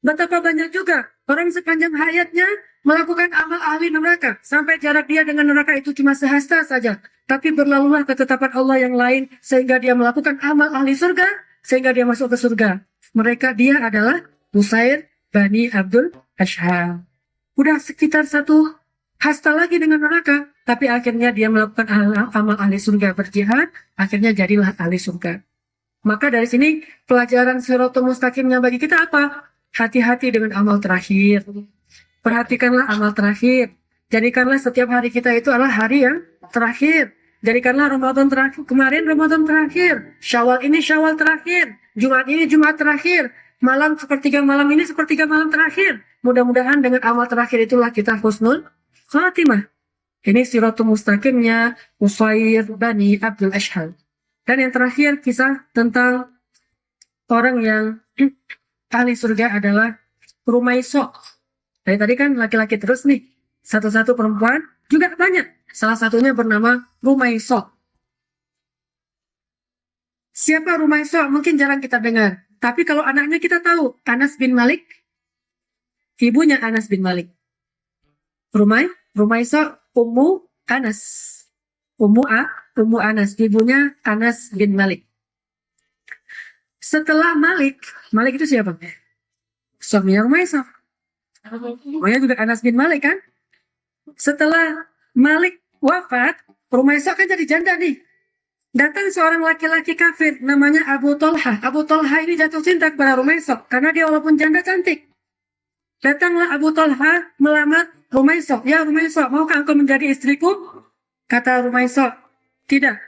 Betapa banyak juga orang sepanjang hayatnya melakukan amal ahli neraka sampai jarak dia dengan neraka itu cuma sehasta saja. Tapi berlalulah ketetapan Allah yang lain sehingga dia melakukan amal ahli surga sehingga dia masuk ke surga. Dia adalah Usair Bani Abdul Ashhal. Udah sekitar 1 hasta lagi dengan neraka, tapi akhirnya dia melakukan amal ahli surga, berjihad, akhirnya jadilah ahli surga. Maka dari sini pelajaran Shirathul Mustaqimnya bagi kita apa? Hati-hati dengan amal terakhir. Perhatikanlah amal terakhir. Jadikanlah setiap hari kita itu adalah hari yang terakhir. Jadikanlah Ramadan terakhir. Kemarin Ramadan terakhir. Syawal ini Syawal terakhir. Jumat ini Jumat terakhir. Malam sepertiga malam ini sepertiga malam terakhir. Mudah-mudahan dengan amal terakhir itulah kita husnul khatimah. Ini Shirathul Mustaqimnya Usair Bani Abdul Ashhal. Dan yang terakhir kisah tentang orang yang ahli surga adalah Rumaiso. Dari tadi kan laki-laki terus nih. Satu-satu perempuan juga banyak. Salah satunya bernama Rumaiso. Siapa Rumaiso? Mungkin jarang kita dengar. Tapi kalau anaknya kita tahu. Anas bin Malik. Ibunya Anas bin Malik. Rumaiso Ummu Anas. Ummu Anas. Ibunya Anas bin Malik. Setelah Malik itu siapa? Suaminya Rumaiso. Rumaiso juga Anas bin Malik kan? Setelah Malik wafat, Rumaiso kan jadi janda nih. Datang seorang laki-laki kafir namanya Abu Talha. Abu Talha ini jatuh cinta kepada Rumaiso karena dia walaupun janda cantik. Datanglah Abu Talha melamar Rumaiso. Ya Rumaiso, maukah engkau menjadi istriku? Kata Rumaiso, tidak.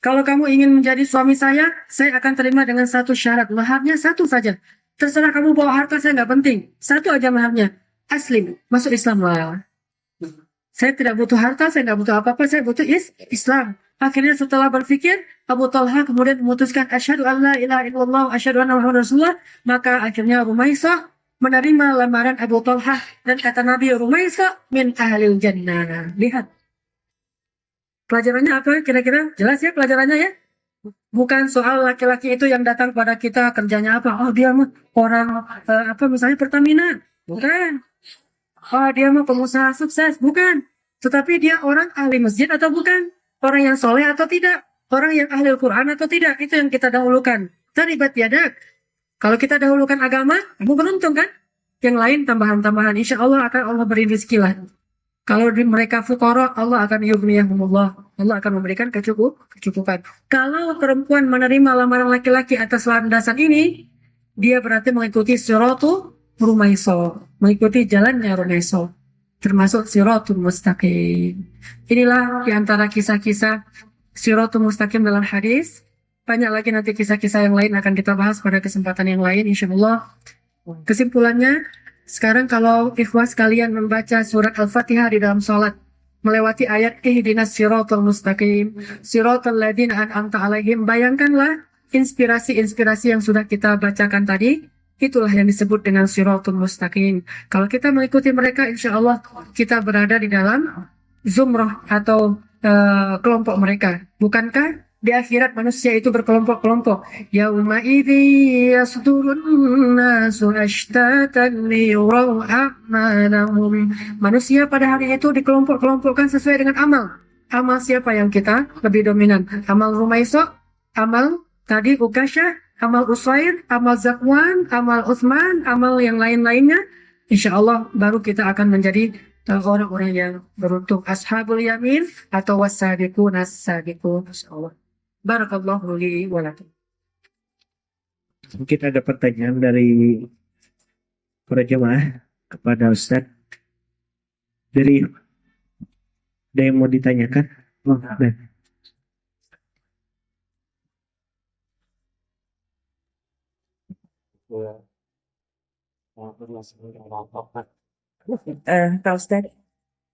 Kalau kamu ingin menjadi suami saya akan terima dengan 1 syarat. Maharnya 1 saja. Terserah kamu bawa harta, saya nggak penting. 1 aja maharnya. Aslim, masuk Islam lah. Saya tidak butuh harta, saya nggak butuh apa-apa, saya butuh Islam. Akhirnya setelah berpikir, Abu Talha kemudian memutuskan asyhadu an la ilaha illallah wa asyhadu anna Muhammadar Rasulullah. Maka akhirnya Rumaiso menerima lamaran Abu Talha dan kata Nabi, Rumaiso min ahlil jannah. Lihat. Pelajarannya apa kira-kira? Jelas ya pelajarannya ya? Bukan soal laki-laki itu yang datang pada kita kerjanya apa. Oh dia mah orang misalnya Pertamina. Bukan. Oh dia mah pengusaha sukses. Bukan. Tetapi dia orang ahli masjid atau bukan? Orang yang soleh atau tidak? Orang yang ahli Al-Quran atau tidak? Itu yang kita dahulukan. Taribat yadak. Kalau kita dahulukan agama, kamu beruntung kan? Yang lain tambahan-tambahan. Insya Allah akan Allah beri rezeki lah. Kalau mereka fuqara, Allah akan yughniyahumullah. Allah akan memberikan kecukupan. Kalau perempuan menerima lamaran laki-laki atas landasan ini, dia berarti mengikuti Shirathul Rumaiso, mengikuti jalannya Rumaiso, termasuk Shirathul Mustaqim. Inilah diantara kisah-kisah Shirathul Mustaqim dalam hadis. Banyak lagi nanti kisah-kisah yang lain akan kita bahas pada kesempatan yang lain, insyaallah. Kesimpulannya, sekarang kalau ikhwas kalian membaca surat Al-Fatihah di dalam sholat, melewati ayat ihdinas siratal mustaqim, siratal ladzina an'amta alaihim, bayangkanlah inspirasi-inspirasi yang sudah kita bacakan tadi, Itulah yang disebut dengan siratul mustaqim. Kalau kita mengikuti mereka, insya Allah kita berada di dalam zumrah atau kelompok mereka. Bukankah di akhirat manusia itu berkelompok-kelompok? Yauma idzi yasdurun nasu ashtatan liyuraw a'malahum. Manusia pada hari itu dikelompok-kelompokkan sesuai dengan amal. Amal siapa yang kita lebih dominan? Amal Rumaiso, amal tadi Ukasha, amal Usair, amal Zakwan, amal Utsman, amal yang lain-lainnya. Insya Allah baru kita akan menjadi orang-orang yang beruntung. Ashabul yamin atau wasabiqun as-sabiqun. Insya Allah. Barakallahu li wa lakum. Mungkin ada pertanyaan dari para jemaah kepada Ustadz. Dari ada yang mau ditanyakan? Oh, ada. Pak Ustadz,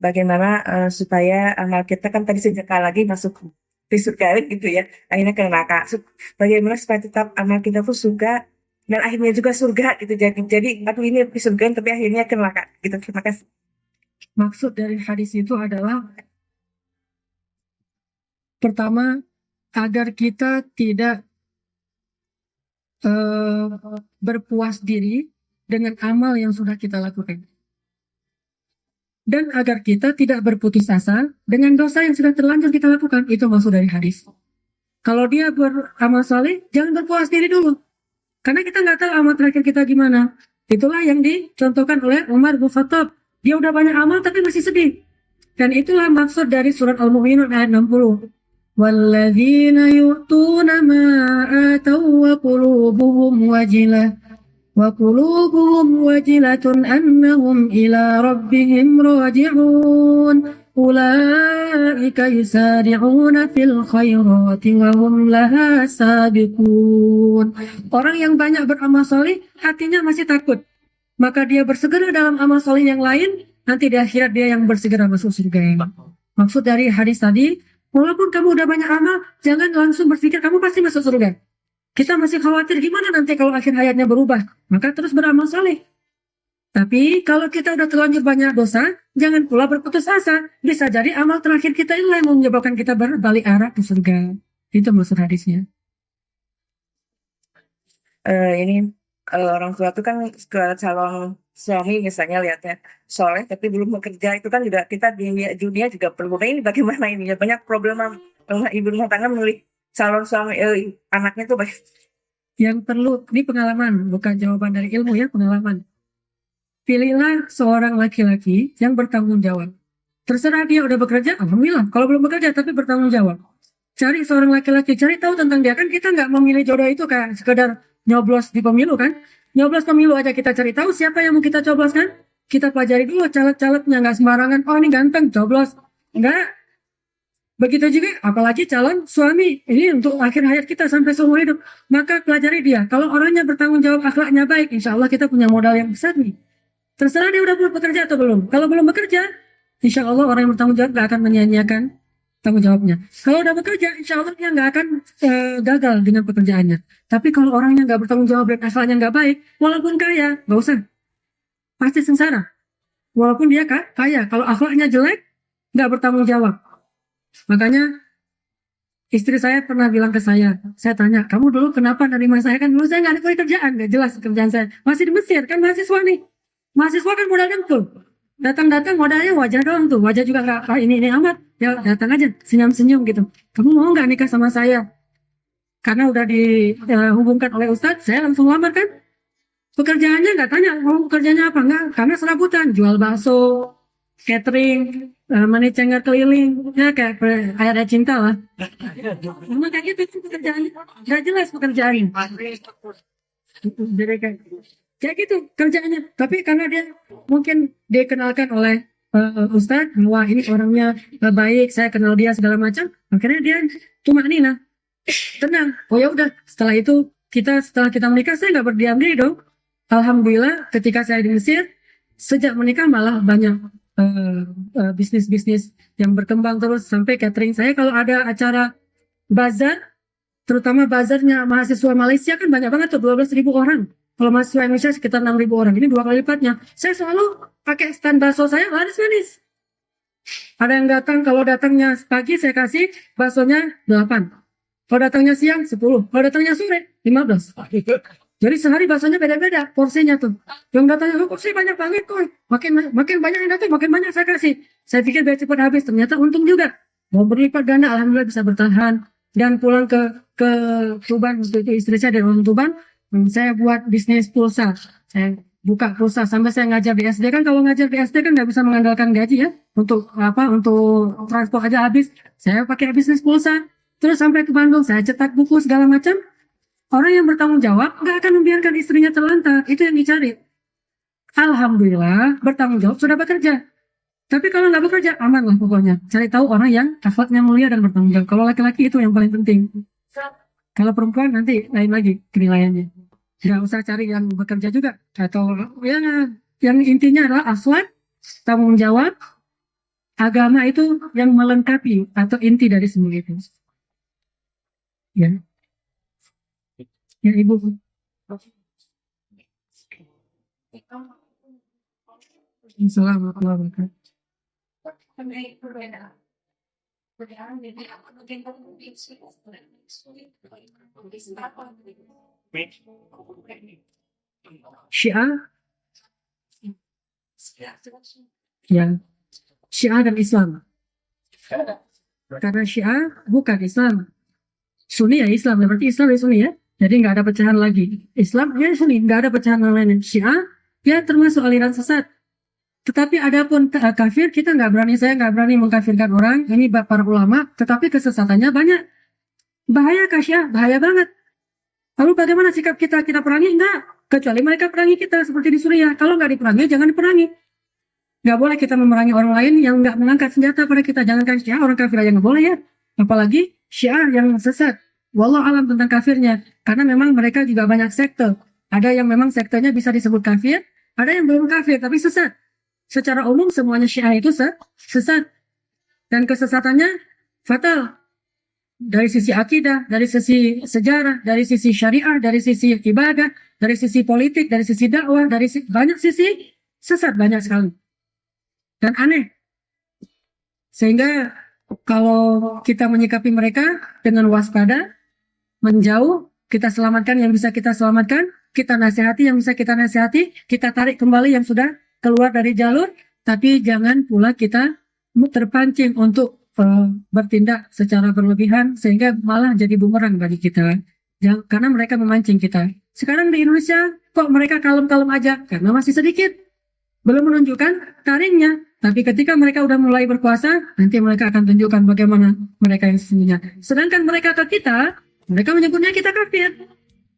bagaimana supaya amal kita kan tadi sekali lagi masuk di surga gitu ya, akhirnya ke neraka. Bagaimana supaya tetap amal kita tuh surga dan akhirnya juga surga gitu. Jadi aduh ini di surga tapi akhirnya ke neraka gitu. Terima kasih. Maksud dari hadis itu adalah pertama agar kita tidak berpuas diri dengan amal yang sudah kita lakukan. Dan agar kita tidak berputus asa dengan dosa yang sudah terlanjur kita lakukan. Itu maksud dari hadis. Kalau dia beramal saleh, jangan berpuas diri dulu. Karena kita nggak tahu amal terakhir kita gimana. Itulah yang dicontohkan oleh Umar bin Khattab. Dia udah banyak amal tapi masih sedih. Dan itulah maksud dari surat Al-Mu'minun ayat 60. وَالَّذِينَ يُؤْتُونَ مَا آتَوْا وَقُلُوبُهُمْ وَجِلَةٌ أَنَّهُمْ إِلَى رَبِّهِمْ رَاجِعُونَ أُولَئِكَ يُسَارِعُونَ فِي الْخَيْرَاتِ وَهُمْ لَهَا سَابِقُونَ. Orang yang banyak beramal soleh, hatinya masih takut. Maka dia bersegera dalam amal soleh yang lain, nanti di akhirat dia yang bersegera masuk surga. Maksud dari hadis tadi, walaupun kamu udah banyak amal, jangan langsung berpikir kamu pasti masuk surga. Kita masih khawatir gimana nanti kalau akhir hayatnya berubah. Maka terus beramal saleh. Tapi kalau kita udah terlanjur banyak dosa, jangan pula berputus asa. Bisa jadi amal terakhir kita inilah yang menyebabkan kita berbalik arah ke surga. Itu maksud hadisnya. Ini orang tua itu kan calon suami misalnya lihatnya soleh tapi belum bekerja, itu kan juga kita di dunia juga perlu. Nah ini bagaimana ini ya, banyak problem ibu rumah tangga memilih calon suami anaknya tuh banyak. Yang perlu, ini pengalaman, bukan jawaban dari ilmu ya, pengalaman. Pilihlah seorang laki-laki yang bertanggung jawab. Terserah dia udah bekerja, alhamdulillah. Kalau belum bekerja tapi bertanggung jawab. Cari seorang laki-laki, cari tahu tentang dia. Kan kita nggak memilih jodoh itu kayak sekedar nyoblos di pemilu kan. Nyoblos pemilu aja kita cari tahu siapa yang mau kita coblos kan. Kita pelajari dulu caleg-calegnya, nggak sembarangan. Oh ini ganteng, coblos. Enggak. Begitu juga, apalagi calon suami. Ini untuk akhir hayat kita sampai seumur hidup. Maka pelajari dia. Kalau orangnya bertanggung jawab, akhlaknya baik, insya Allah kita punya modal yang besar nih. Terserah dia udah bekerja atau belum. Kalau belum bekerja, insya Allah orang yang bertanggung jawab gak akan menyia-nyiakan tanggung jawabnya. Kalau udah bekerja, insya Allah dia nggak akan gagal dengan pekerjaannya. Tapi kalau orangnya nggak bertanggung jawab dan akhlaknya nggak baik, walaupun kaya, nggak usah. Pasti sengsara. Walaupun dia kaya, kalau akhlaknya jelek, nggak bertanggung jawab. Makanya istri saya pernah bilang ke saya tanya, kamu dulu kenapa nerima saya? Kan dulu saya nggak ada kerjaan, nggak jelas kerjaan saya. Masih di Mesir, kan mahasiswa nih. Mahasiswa kan modal dengkul. Datang-datang modalnya wajah doang tuh. Wajah juga nggak ini amat. Ya datang aja, senyum-senyum gitu. Kamu mau nggak nikah sama saya? Karena udah dihubungkan oleh Ustadz, saya langsung lamar kan. Pekerjaannya nggak tanya, mau kerjanya apa? Nggak, karena serabutan. Jual bakso, catering, money changer keliling, ya kayak ayat cinta lah. Memang kayak gitu pekerjaannya, nggak jelas pekerjaannya. Jadi kayak gitu kerjaannya. Tapi karena dia mungkin dikenalkan oleh Ustadz, wah ini orangnya baik, saya kenal dia segala macam, akhirnya dia cuma nina, tenang. Oh ya udah, setelah kita menikah, saya nggak berdiam diri dong. Alhamdulillah, ketika saya di Mesir, sejak menikah malah banyak bisnis-bisnis yang berkembang terus sampai catering saya kalau ada acara bazar, terutama bazarnya mahasiswa Malaysia kan banyak banget tuh 12.000 orang. Kalau mahasiswa Indonesia sekitar 6.000 orang, ini 2 kali lipatnya. Saya selalu pakai stand bakso saya laris-laris. Ada yang datang, kalau datangnya pagi saya kasih baksonya 8. Kalau datangnya siang 10. Kalau datangnya sore 15. Jadi sehari baksonya beda-beda porsinya tuh. Yang datangnya, kok sih banyak banget kok. Makin banyak yang datang, makin banyak saya kasih. Saya pikir biar cepat habis, ternyata untung juga. Mau berlipat ganda, alhamdulillah bisa bertahan. Dan pulang ke Tuban, waktu itu istri saya dari orang Tuban, saya buat bisnis pulsa. Saya buka pulsa sampai saya ngajar di SD. Kan kalau ngajar di SD kan nggak bisa mengandalkan gaji ya. Untuk transport aja habis. Saya pakai bisnis pulsa. Terus sampai ke Bandung, saya cetak buku segala macam. Orang yang bertanggung jawab nggak akan membiarkan istrinya terlantar. Itu yang dicari. Alhamdulillah bertanggung jawab sudah bekerja. Tapi kalau nggak bekerja, aman lah pokoknya. Cari tahu orang yang akhlaknya mulia dan bertanggung jawab. Kalau laki-laki itu yang paling penting. Kalau perempuan nanti lain lagi penilaiannya. Nggak usah cari yang bekerja juga. Atau yang intinya adalah akhlak, tanggung jawab, agama itu yang melengkapi atau inti dari semua itu. Ya, ya Ibu. Assalamualaikum. Syiah, ya, Syiah dan Islam. Karena Syiah bukan Islam. Sunni ya Islam, berarti Islam ya Sunni ya. Jadi nggak ada pecahan lagi. Islam ya Sunni, nggak ada pecahan lain. Syiah ya termasuk aliran sesat. Tetapi adapun kafir, kita nggak berani, saya nggak berani mengkafirkan orang. Ini para ulama, tetapi kesesatannya banyak. Bahaya Syiah, bahaya banget. Lalu bagaimana sikap kita? Kita perangi? Enggak. Kecuali mereka perangi kita seperti di Suriah. Kalau nggak diperangi, jangan diperangi. Nggak boleh kita memerangi orang lain yang nggak mengangkat senjata pada kita. Jangankan Syiah, orang kafir aja nggak boleh ya. Apalagi Syiah yang sesat. Wallahu alam tentang kafirnya. Karena memang mereka juga banyak sekte. Ada yang memang sektenya bisa disebut kafir, ada yang belum kafir tapi sesat. Secara umum semuanya Syiah itu sesat. Dan kesesatannya fatal. Dari sisi akidah, dari sisi sejarah, dari sisi syariah, dari sisi ibadah, dari sisi politik, dari sisi dakwah, dari banyak sisi sesat banyak sekali. Dan aneh. Sehingga kalau kita menyikapi mereka dengan waspada, menjauh, kita selamatkan yang bisa kita selamatkan, kita nasihati yang bisa kita nasihati, kita tarik kembali yang sudah keluar dari jalur, tapi jangan pula kita terpancing untuk bertindak secara berlebihan sehingga malah jadi bumerang bagi kita. Karena mereka memancing kita. Sekarang di Indonesia kok mereka kalem-kalem aja? Karena masih sedikit. Belum menunjukkan taringnya. Tapi ketika mereka udah mulai berkuasa, nanti mereka akan tunjukkan bagaimana mereka yang sesungguhnya. Sedangkan mereka ke kita, mereka menyebutnya kita kafir.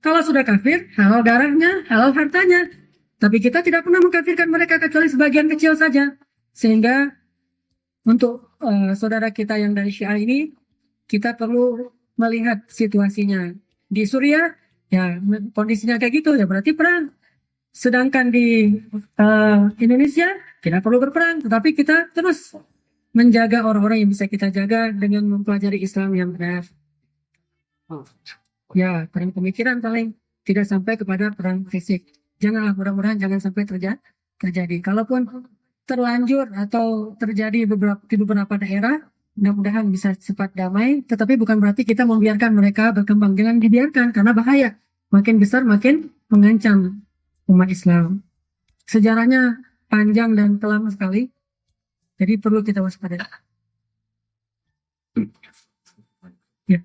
Kalau sudah kafir, halal darahnya, halal hartanya. Tapi kita tidak pernah mengkafirkan mereka kecuali sebagian kecil saja. Sehingga untuk saudara kita yang dari Syiah ini, kita perlu melihat situasinya. Di Suriah, ya kondisinya kayak gitu, ya berarti perang. Sedangkan di Indonesia, tidak perlu berperang, tetapi kita terus menjaga orang-orang yang bisa kita jaga dengan mempelajari Islam yang benar. Ya, perang pemikiran paling tidak sampai kepada perang fisik. Janganlah, mudah-mudahan jangan sampai terjadi. Kalaupun terlanjur atau terjadi di beberapa daerah, mudah-mudahan bisa cepat damai, tetapi bukan berarti kita membiarkan mereka berkembang. Jangan dibiarkan, karena bahaya. Makin besar, makin mengancam umat Islam. Sejarahnya panjang dan kelam sekali, jadi perlu kita waspada. Ya.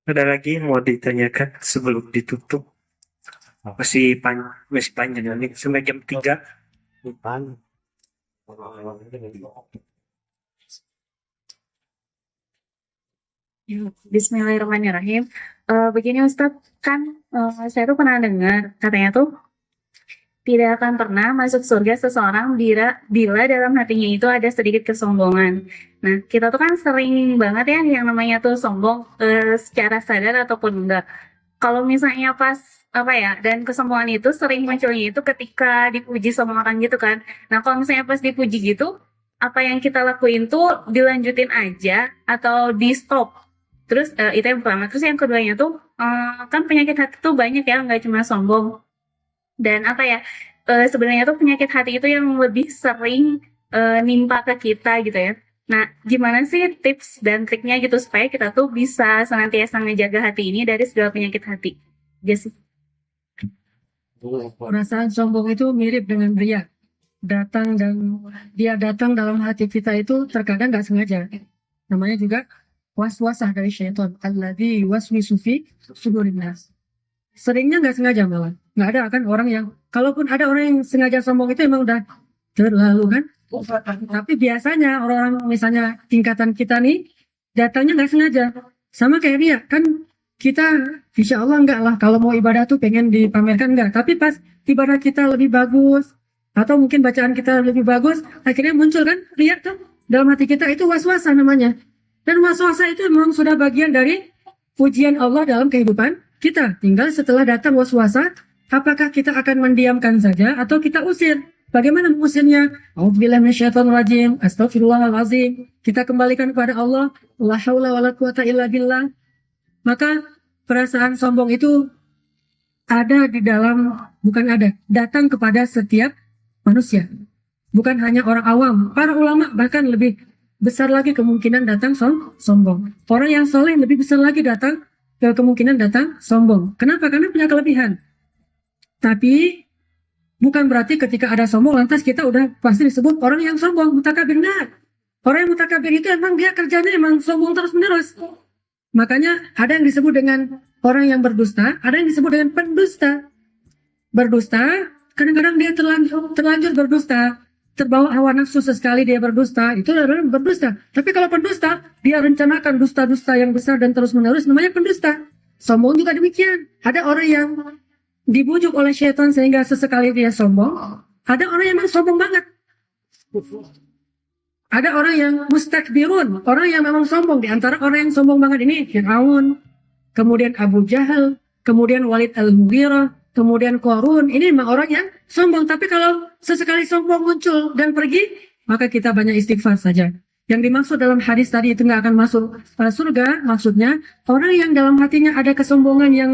Ada lagi yang mau ditanyakan sebelum ditutup? Masih panjang nih sampai jam 3. Bismillahirrahmanirrahim. Begini Ustadz, kan saya tuh pernah dengar katanya tuh tidak akan pernah masuk surga seseorang bila dalam hatinya itu ada sedikit kesombongan. Nah, kita tuh kan sering banget ya yang namanya tuh sombong secara sadar ataupun enggak. Kalau misalnya pas dan kesombongan itu sering munculnya itu ketika dipuji sama orang gitu kan. Nah, kalau misalnya pas dipuji gitu, apa yang kita lakuin tuh dilanjutin aja atau di stop? Terus itu yang pertama. Terus yang keduanya tuh kan penyakit hati tuh banyak ya, nggak cuma sombong. Dan apa ya? Sebenarnya tuh penyakit hati itu yang lebih sering nimpa ke kita gitu ya. Nah, gimana sih tips dan triknya gitu supaya kita tuh bisa senantiasa ngejaga hati ini dari segala penyakit hati? Gitu sih. Perasaan sombong itu mirip dengan ria. Dia datang dalam hati kita itu terkadang nggak sengaja. Namanya juga waswasah dari syaitan. Alladzi yuwaswisu fi sudurin nas. Seringnya nggak sengaja malah. Nggak ada kan orang yang, kalaupun ada orang yang sengaja sombong itu emang udah terlalu kan. Tapi biasanya orang-orang misalnya tingkatan kita nih datangnya nggak sengaja. Sama kayak dia kan, kita insya Allah enggak lah kalau mau ibadah tuh pengen dipamerkan enggak. Tapi pas ibadah kita lebih bagus atau mungkin bacaan kita lebih bagus, akhirnya muncul kan lihat tuh dalam hati kita itu waswasa namanya. Dan waswasa itu memang sudah bagian dari pujian Allah dalam kehidupan kita. Tinggal setelah datang waswasa, apakah kita akan mendiamkan saja atau kita usir? Bagaimana mengusirnya? A'udzubillahi minasyaitonirrajim. Astagfirullahalazim. Kita kembalikan kepada Allah. La haula wala quwata illa billah. Maka perasaan sombong itu ada di dalam, bukan ada, datang kepada setiap manusia. Bukan hanya orang awam, para ulama bahkan lebih besar lagi kemungkinan datang sombong. Orang yang soleh lebih besar lagi datang kemungkinan datang sombong. Kenapa? Karena punya kelebihan. Tapi bukan berarti ketika ada sombong lantas kita udah pasti disebut orang yang sombong, mutakabir. Nah, orang yang mutakabir itu emang dia kerjanya emang sombong terus menerus. Makanya ada yang disebut dengan orang yang berdusta, ada yang disebut dengan pendusta. Berdusta, kadang-kadang dia terlanjur berdusta, terbawa hawa nafsu sesekali dia berdusta, itu adalah berdusta. Tapi kalau pendusta, dia rencanakan dusta-dusta yang besar dan terus-menerus, namanya pendusta. Sombong juga demikian. Ada orang yang dibujuk oleh syaitan sehingga sesekali dia sombong, ada orang yang memang sombong banget. Ada orang yang mustakbirun, orang yang memang sombong. Di antara orang yang sombong banget ini Fir'aun, kemudian Abu Jahal, kemudian Walid al-Mughirah, kemudian Qarun. Ini memang orang yang sombong. Tapi kalau sesekali sombong muncul dan pergi, maka kita banyak istighfar saja. Yang dimaksud dalam hadis tadi itu nggak akan masuk surga, maksudnya orang yang dalam hatinya ada kesombongan yang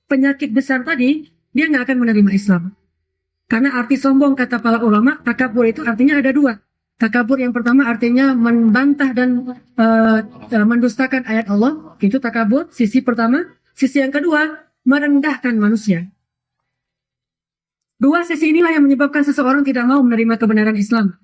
penyakit besar tadi, dia nggak akan menerima Islam. Karena arti sombong kata para ulama, takabur itu artinya ada dua. Takabur yang pertama artinya membantah dan mendustakan ayat Allah. Itu takabur, sisi pertama. Sisi yang kedua, merendahkan manusia. Dua sisi inilah yang menyebabkan seseorang tidak mau menerima kebenaran Islam.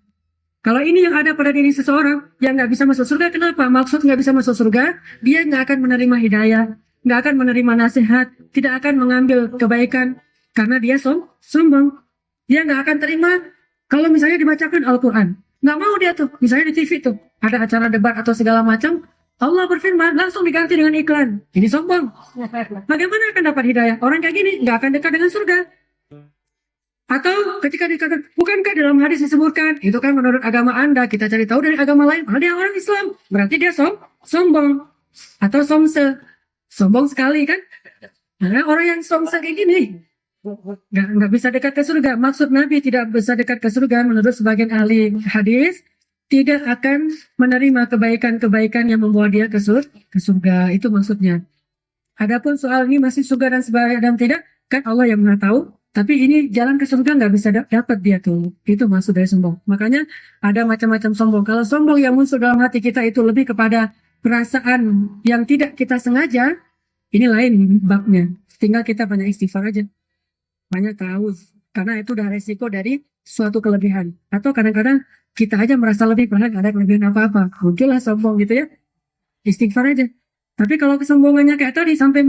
Kalau ini yang ada pada diri seseorang yang nggak bisa masuk surga, kenapa? Maksud nggak bisa masuk surga, dia nggak akan menerima hidayah, nggak akan menerima nasihat, tidak akan mengambil kebaikan karena dia sombong. Dia nggak akan terima kalau misalnya dibacakan Al-Quran. Nggak mau dia tuh, misalnya di TV tuh, ada acara debat atau segala macam, Allah berfirman, langsung diganti dengan iklan. Ini sombong. Bagaimana akan dapat hidayah? Orang kayak gini nggak akan dekat dengan surga. Atau ketika dikatakan, bukankah dalam hadis disebutkan, itu kan menurut agama Anda, kita cari tahu dari agama lain, padahal dia orang Islam. Berarti dia sombong. Atau somse. Sombong sekali kan? Nah, orang yang somse kayak gini, nggak bisa dekat ke surga. Maksud Nabi tidak bisa dekat ke surga menurut sebagian ahli hadis, tidak akan menerima kebaikan-kebaikan yang membawa dia ke surga. Itu maksudnya. Adapun soal ini masih surga dan sebagainya dan tidak, kan Allah yang Maha tahu. Tapi ini jalan ke surga nggak bisa dapat dia tuh. Itu maksud dari sombong. Makanya ada macam-macam sombong. Kalau sombong yang muncul dalam hati kita itu lebih kepada perasaan yang tidak kita sengaja, ini lain babnya. Tinggal kita banyak istighfar aja. Banyak tahu. Karena itu udah resiko dari suatu kelebihan. Atau kadang-kadang kita aja merasa lebih, padahal nggak ada kelebihan apa-apa. Muncullah sombong gitu ya. Istighfar aja. Tapi kalau kesombongannya kayak tadi sampai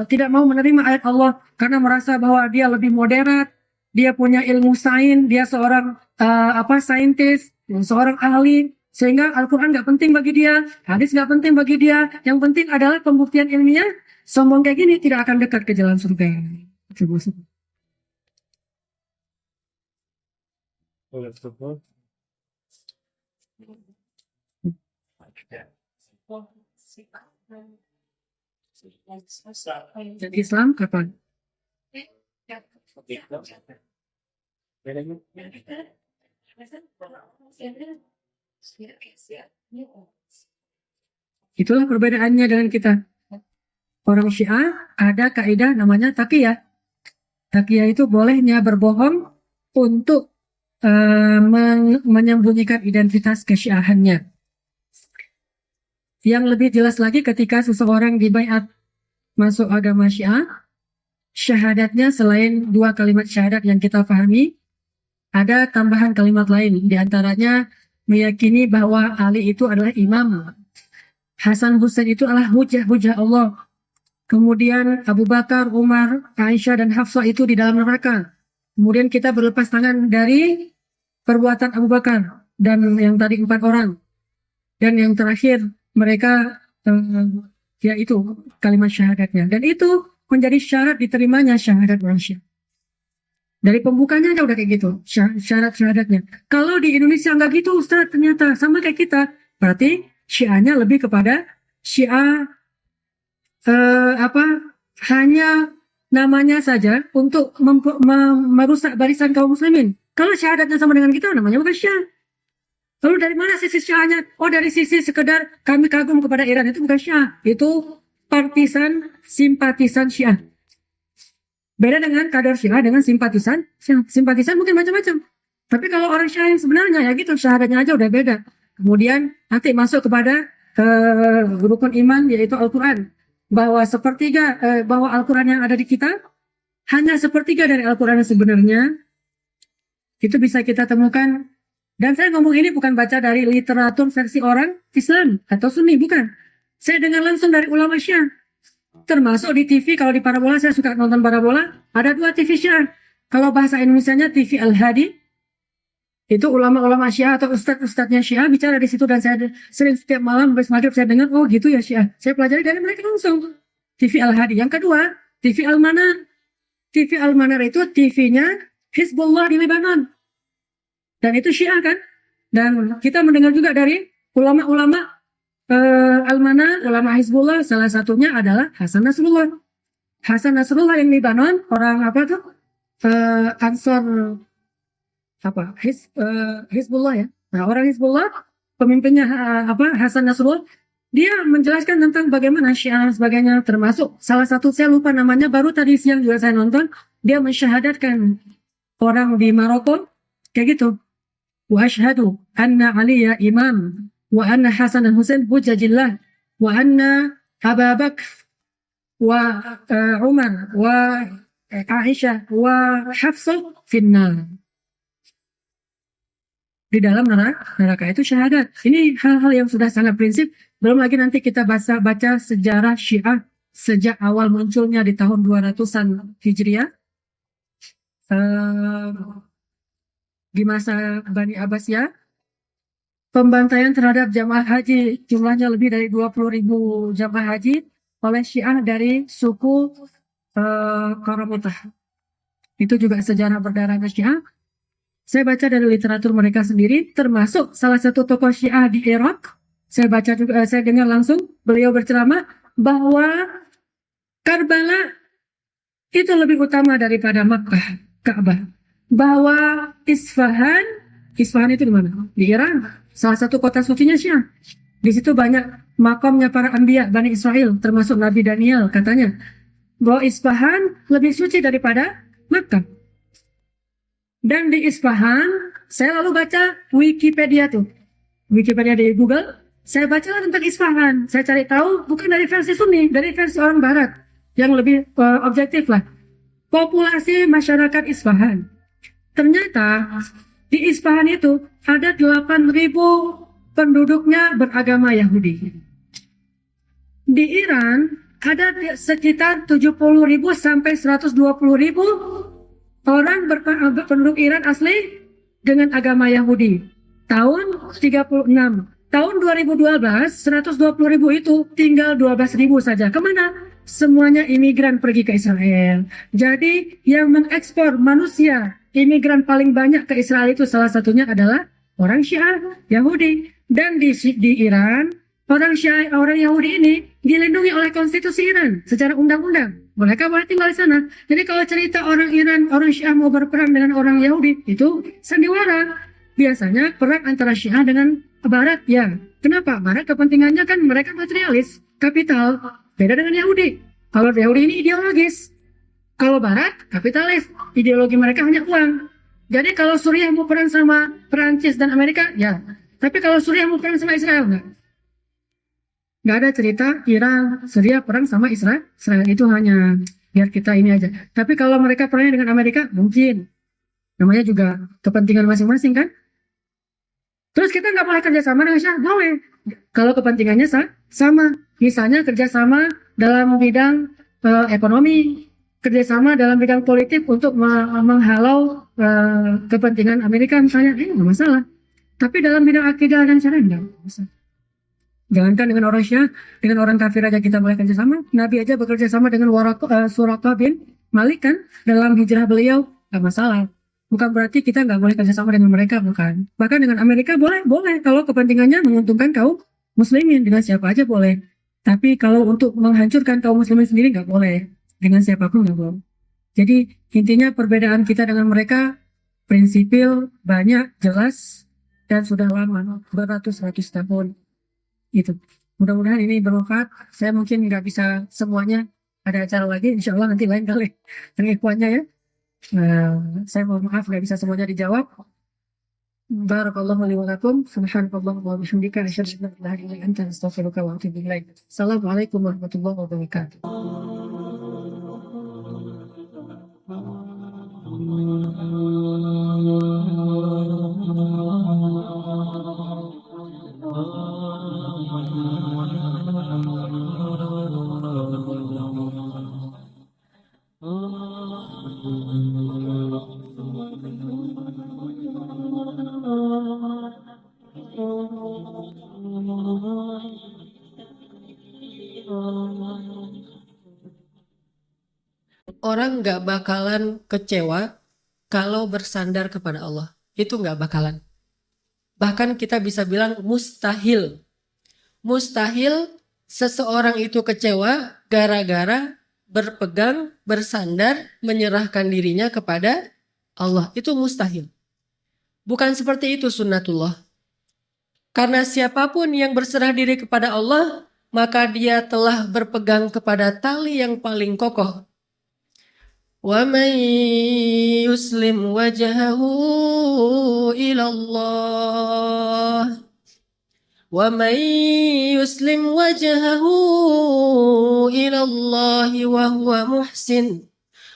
tidak mau menerima ayat Allah karena merasa bahwa dia lebih moderat, dia punya ilmu sains, dia seorang saintis, seorang ahli, sehingga Al-Quran nggak penting bagi dia, hadis nggak penting bagi dia, yang penting adalah pembuktian ilmiah. Sombong kayak gini tidak akan dekat ke jalan surga. Dan Islam kapan? Itulah perbedaannya dengan kita. Orang Syiah ada kaidah namanya taqiyah. Taqiyah itu bolehnya berbohong untuk menyembunyikan identitas kesyiahannya. Yang lebih jelas lagi ketika seseorang dibaiat masuk agama Syiah, syahadatnya selain 2 kalimat syahadat yang kita pahami, ada tambahan kalimat lain. Di antaranya meyakini bahwa Ali itu adalah imam, Hasan Husain itu adalah hujah Allah. Kemudian Abu Bakar, Umar, Aisyah, dan Hafsah itu di dalam neraka. Kemudian kita berlepas tangan dari perbuatan Abu Bakar dan yang tadi 4 orang. Dan yang terakhir mereka yaitu kalimat syahadatnya. Dan itu menjadi syarat diterimanya syahadat orang Syiah. Dari pembukanya aja udah kayak gitu, syarat-syahadatnya. Kalau di Indonesia nggak gitu Ustaz, ternyata sama kayak kita. Berarti Syiahnya lebih kepada Syiah hanya namanya saja untuk merusak barisan kaum muslimin. Kalau syahadatnya sama dengan kita, namanya bukan Syiah. Lalu dari mana sisi Syiahnya? Oh, dari sisi sekedar kami kagum kepada Iran, itu bukan Syiah. Itu partisan, simpatisan Syiah. Beda dengan kadar Syiah dengan simpatisan. Simpatisan mungkin macam-macam. Tapi kalau orang Syiah yang sebenarnya ya gitu, syahadatnya aja udah beda. Kemudian nanti masuk kepada rukun iman, yaitu Al-Quran. Bahwa bahwa Al-Quran yang ada di kita hanya sepertiga dari Al-Quran yang sebenarnya. Itu bisa kita temukan. Dan saya ngomong ini bukan baca dari literatur versi orang Islam atau Sunni, bukan. Saya dengar langsung dari ulama Syiah. Termasuk di TV, kalau di parabola, saya suka nonton parabola, ada 2 TV Syiah. Kalau bahasa Indonesianya TV Al-Hadi, itu ulama-ulama Syiah atau ustadz-ustadznya Syiah bicara di situ, dan saya sering setiap malam habis maghrib saya dengar, oh gitu ya Syiah. Saya pelajari dari mereka langsung. TV Al-Hadi. Yang kedua, TV Al-Manar. TV Al-Manar itu TV-nya Hizbullah di Lebanon. Dan itu Syiah kan? Dan kita mendengar juga dari ulama-ulama Al-Manar, ulama Hizbullah, salah satunya adalah Hasan Nasrullah. Hasan Nasrullah yang Lebanon, orang apa tuh? Ansar Hizbullah ya. Nah, orang Hizbullah, pemimpinnya Hasan Nasrullah, dia menjelaskan tentang bagaimana Syiah dan sebagainya, termasuk salah satu saya lupa namanya, baru tadi siang juga saya nonton, dia mensyahadatkan orang di Maroko kayak gitu. Wa asyhadu anna Aliya imam wa anna Hasan dan Husain hujajillah wa anna Abu Bakar wa Umar wa Aisyah wa Hafsah finnar. Di dalam neraka itu syahadat. Ini hal-hal yang sudah sangat prinsip. Belum lagi nanti kita baca sejarah Syiah sejak awal munculnya di tahun 200-an Hijriah. Di masa Bani Abbasiyah, pembantaian terhadap jamaah haji, jumlahnya lebih dari 20.000 jamaah haji oleh Syiah dari suku Qaramutah. Itu juga sejarah berdarahnya Syiah. Saya baca dari literatur mereka sendiri, termasuk salah satu tokoh Syiah di Irak. Saya baca juga, saya dengar langsung beliau berceramah bahwa Karbala itu lebih utama daripada Makkah, Ka'bah. Bahwa Isfahan itu di mana? Di Iran. Salah satu kota sucinya Syiah. Di situ banyak makamnya para anbiya Bani Israel, termasuk Nabi Daniel katanya. Bahwa Isfahan lebih suci daripada Makkah. Dan di Isfahan, saya lalu baca Wikipedia tuh. Wikipedia di Google, saya baca tentang Isfahan. Saya cari tahu bukan dari versi Sunni, dari versi orang Barat. Yang lebih objektif lah. Populasi masyarakat Isfahan. Ternyata di Isfahan itu ada 8.000 penduduknya beragama Yahudi. Di Iran ada sekitar 70.000 sampai 120.000 orang penduduk Iran asli dengan agama Yahudi. Tahun 36. Tahun 2012, 120.000 itu tinggal 12.000 saja. Kemana? Semuanya imigran pergi ke Israel. Jadi yang mengekspor manusia, imigran paling banyak ke Israel itu salah satunya adalah orang Syiah, Yahudi. Dan di Iran, orang Syiah, orang Yahudi ini dilindungi oleh konstitusi Iran secara undang-undang. Mereka boleh tinggal di sana. Jadi kalau cerita orang Iran, orang Syiah mau berperang dengan orang Yahudi, itu sandiwara. Biasanya perang antara Syiah dengan Barat ya. Kenapa? Barat kepentingannya kan mereka materialis, kapital. Beda dengan Yahudi. Kalau Yahudi ini ideologis. Kalau Barat kapitalis, ideologi mereka hanya uang. Jadi kalau Suriah mau perang sama Perancis dan Amerika, ya. Tapi kalau Suriah mau perang sama Israel, enggak. Nggak ada cerita Iran, Syria perang sama Israel. Israel itu hanya biar kita ini aja. Tapi kalau mereka perangnya dengan Amerika, mungkin. Namanya juga kepentingan masing-masing kan. Terus kita nggak boleh kerjasama dengan Syria? Boleh. Kalau kepentingannya sama. Misalnya kerjasama dalam bidang ekonomi, kerjasama dalam bidang politik untuk menghalau kepentingan Amerika misalnya, nggak masalah. Tapi dalam bidang akidah dan syariat nggak masalah. Jangankan dengan orang Syiah, dengan orang kafir aja kita boleh kerjasama. Nabi aja bekerja sama dengan Suraqah bin Malik kan dalam hijrah beliau, nggak masalah. Bukan berarti kita nggak boleh kerjasama dengan mereka, bukan. Bahkan dengan Amerika boleh kalau kepentingannya menguntungkan kaum muslimin, dengan siapa aja boleh. Tapi kalau untuk menghancurkan kaum muslimin sendiri nggak boleh, dengan siapapun nggak boleh. Jadi intinya perbedaan kita dengan mereka prinsipil, banyak, jelas, dan sudah lama, beratus-ratus tahun. Gitu. Mudah-mudahan ini bermanfaat. Saya mungkin nggak bisa semuanya, ada acara lagi, insya Allah nanti lain kali dengan ikhwannya ya. Saya mohon maaf nggak bisa semuanya dijawab. Barakallahu li wa lakum. Subhanallah wa bihamdika asyhadu an la ilaha illa anta astaghfiruka wa atubu ilaik. Assalamualaikum warahmatullahi wabarakatuh. Orang nggak bakalan kecewa kalau bersandar kepada Allah. Itu nggak bakalan. Bahkan kita bisa bilang mustahil. Mustahil seseorang itu kecewa gara-gara berpegang, bersandar, menyerahkan dirinya kepada Allah. Itu mustahil. Bukan seperti itu sunnatullah. Karena siapapun yang berserah diri kepada Allah, maka dia telah berpegang kepada tali yang paling kokoh. وَمَنْ يُسْلِمْ وَجْهَهُ إِلَى اللَّهِ وَمَنْ يُسْلِمْ وَجْهَهُ إِلَى اللَّهِ وَهُوَ مُحْسِنٌ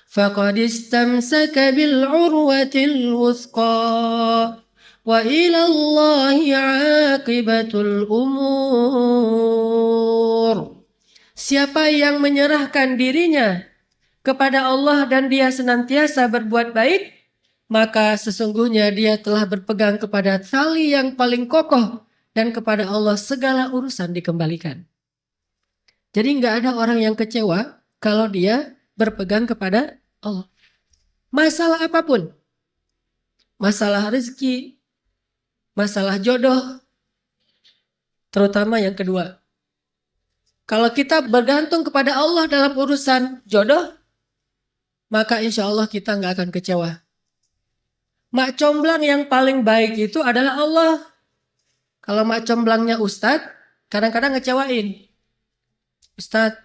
فَقَدِ اسْتَمْسَكَ بِالْعُرْوَةِ الْوُثْقَى وَإِلَى اللَّهِ عَاقِبَةُ الْأُمُورِ. Siapa yang menyerahkan dirinya kepada Allah dan dia senantiasa berbuat baik, maka sesungguhnya dia telah berpegang kepada tali yang paling kokoh dan kepada Allah segala urusan dikembalikan. Jadi nggak ada orang yang kecewa kalau dia berpegang kepada Allah. Masalah apapun, masalah rezeki, masalah jodoh, terutama yang kedua. Kalau kita bergantung kepada Allah dalam urusan jodoh, maka insya Allah kita nggak akan kecewa. Mak comblang yang paling baik itu adalah Allah. Kalau mak comblangnya Ustadz, kadang-kadang ngecewain. Ustadz,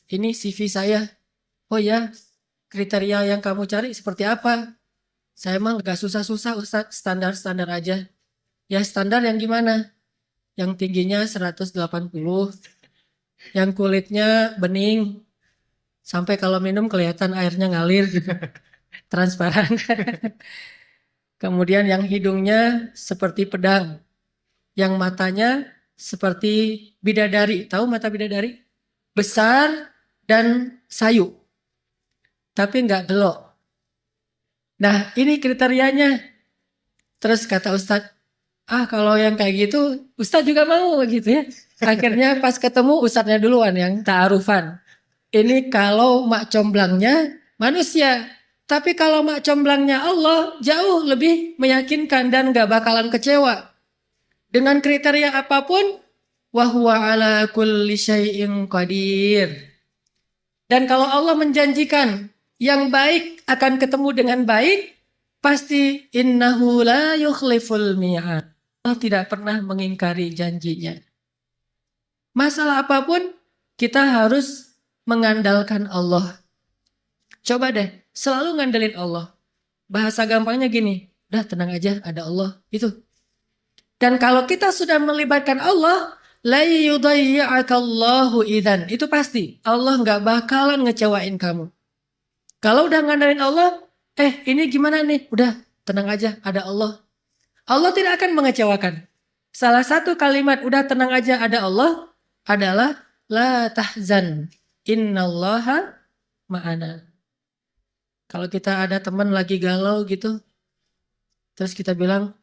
ini CV saya. Oh ya, kriteria yang kamu cari seperti apa? Saya emang gak susah-susah Ustadz, standar-standar aja. Ya standar yang gimana? Yang tingginya 180, yang kulitnya bening, sampai kalau minum kelihatan airnya ngalir gitu. Transparan. Kemudian yang hidungnya seperti pedang. Yang matanya seperti bidadari. Tahu mata bidadari? Besar dan sayu. Tapi nggak gelok. Nah ini kriterianya. Terus kata Ustadz, kalau yang kayak gitu Ustadz juga mau gitu ya. Akhirnya pas ketemu Ustadznya duluan yang ta'arufan. Ini kalau mak comblangnya manusia. Tapi kalau mak comblangnya Allah jauh lebih meyakinkan dan gak bakalan kecewa. Dengan kriteria apapun, wahuwa ala kulli syai'in qadir. Dan kalau Allah menjanjikan yang baik akan ketemu dengan baik, pasti innahu la yukhliful mi'ad. Allah tidak pernah mengingkari janjinya. Masalah apapun, kita harus mengandalkan Allah. Coba deh, selalu ngandelin Allah. Bahasa gampangnya gini, udah tenang aja, ada Allah. Itu. Dan kalau kita sudah melibatkan Allah, la yudayya'akallahu idzan. Itu pasti. Allah nggak bakalan ngecewain kamu. Kalau udah ngandelin Allah, ini gimana nih? Udah, tenang aja, ada Allah. Allah tidak akan mengecewakan. Salah satu kalimat udah tenang aja ada Allah adalah la tahzan innallaha ma'ana. Kalau kita ada teman lagi galau gitu, terus kita bilang,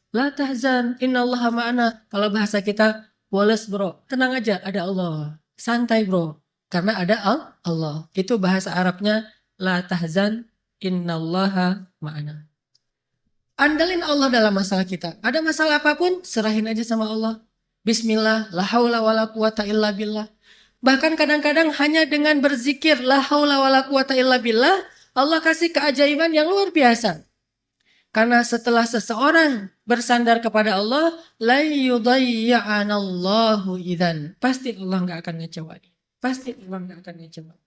la tahzan innallaha ma'ana. Kalau bahasa kita, woles bro, tenang aja ada Allah. Santai bro, karena ada Allah. Itu bahasa Arabnya la tahzan innallaha ma'ana. Andalin Allah dalam masalah kita. Ada masalah apapun, serahin aja sama Allah. Bismillah, la haula wala quwata illa billah. Bahkan kadang-kadang hanya dengan berzikir la haula wala quwata illa billah, Allah kasih keajaiban yang luar biasa. Karena setelah seseorang bersandar kepada Allah, la yudayya'anallahu idzan. Pasti Allah nggak akan ngecewain. Pasti Allah nggak akan ngecewain.